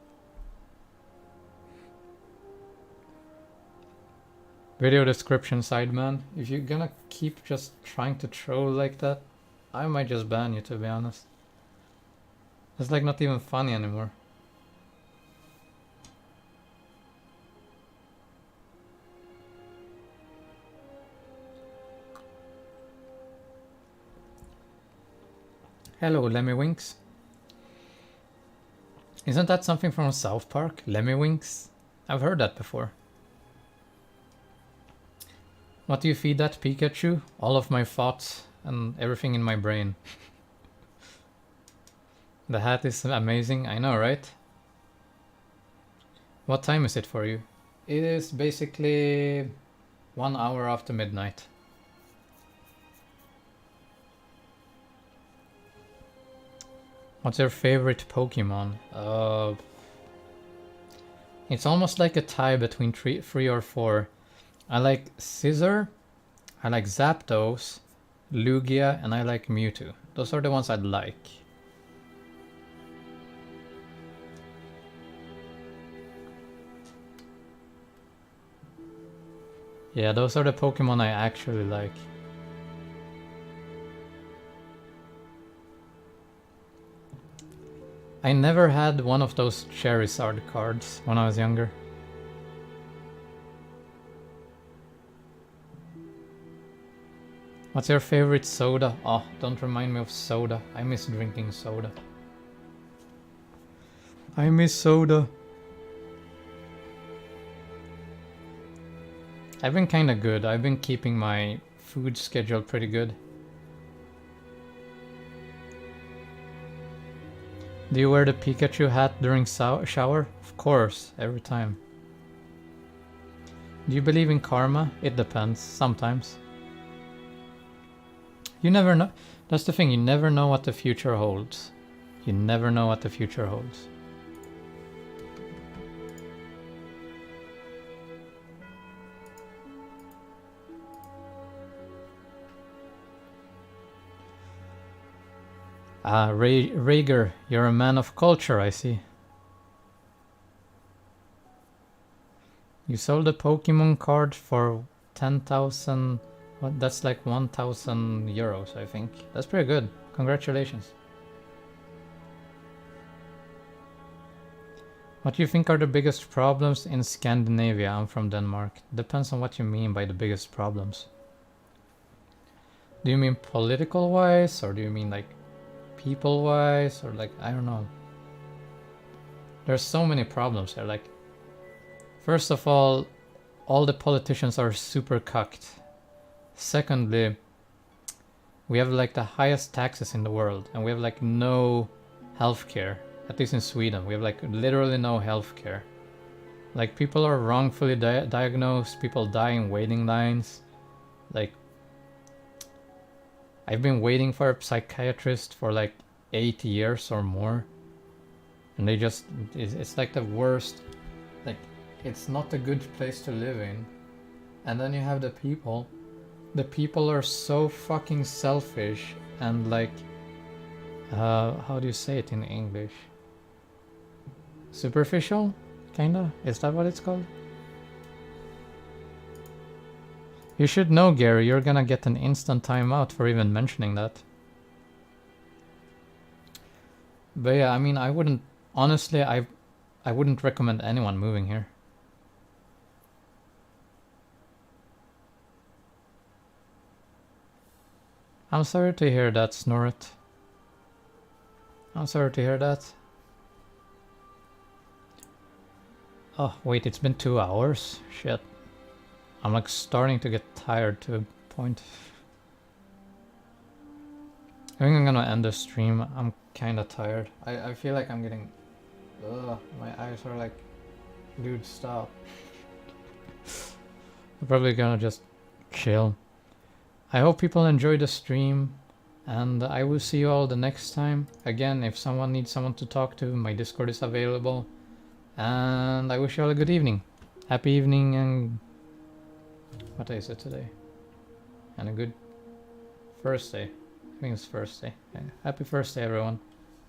Video description, Sideman. If you're gonna keep just trying to troll like that, I might just ban you, to be honest. It's like not even funny anymore. Hello, Lemmy Winks. Isn't that something from South Park? Lemmy Winks? I've heard that before. What do you feed that Pikachu? All of my thoughts and everything in my brain. The hat is amazing, I know, right? What time is it for you? It is basically 1 hour after midnight. What's your favorite Pokemon? It's almost like a tie between three or four. I like Scizor, I like Zapdos, Lugia, and I like Mewtwo. Those are the ones I'd like. Yeah, those are the Pokemon I actually like. I never had one of those Charizard cards when I was younger. What's your favorite soda? Oh, don't remind me of soda. I miss drinking soda. I miss soda. I've been kinda good. I've been keeping my food schedule pretty good. Do you wear the Pikachu hat during shower? Of course, every time. Do you believe in karma? It depends, sometimes. You never know. That's the thing, you never know what the future holds. You never know what the future holds. Ah, Rager, you're a man of culture, I see. You sold a Pokemon card for 10,000... What? That's like 1,000 euros, I think. That's pretty good. Congratulations. What do you think are the biggest problems in Scandinavia? I'm from Denmark. Depends on what you mean by the biggest problems. Do you mean political wise, or do you mean like people wise, or like, I don't know. There's so many problems there. Like, first of all the politicians are super cucked. Secondly, we have like the highest taxes in the world, and we have like no healthcare. At least in Sweden, we have like literally no healthcare. Like, people are wrongfully diagnosed, people die in waiting lines. Like, I've been waiting for a psychiatrist for like 8 years or more, and they just, it's like the worst. Like, it's not a good place to live in. And then you have the people are so fucking selfish and like, how do you say it in English? Superficial, kinda? Is that what it's called? You should know, Gary, you're gonna get an instant timeout for even mentioning that. But yeah, I mean, I wouldn't, honestly, I wouldn't recommend anyone moving here. I'm sorry to hear that, Snorret. I'm sorry to hear that. Oh, wait, it's been 2 hours? Shit. I'm like starting to get tired to a point. I think I'm gonna end the stream. I'm kinda tired. I feel like I'm getting... Ugh, my eyes are like... Dude, stop. I'm probably gonna just chill. I hope people enjoy the stream, and I will see you all the next time. Again, if someone needs someone to talk to, my Discord is available. And I wish you all a good evening. Happy evening, and what day is it today? And a good first day. I think it's first day. Yeah. Happy first day, everyone.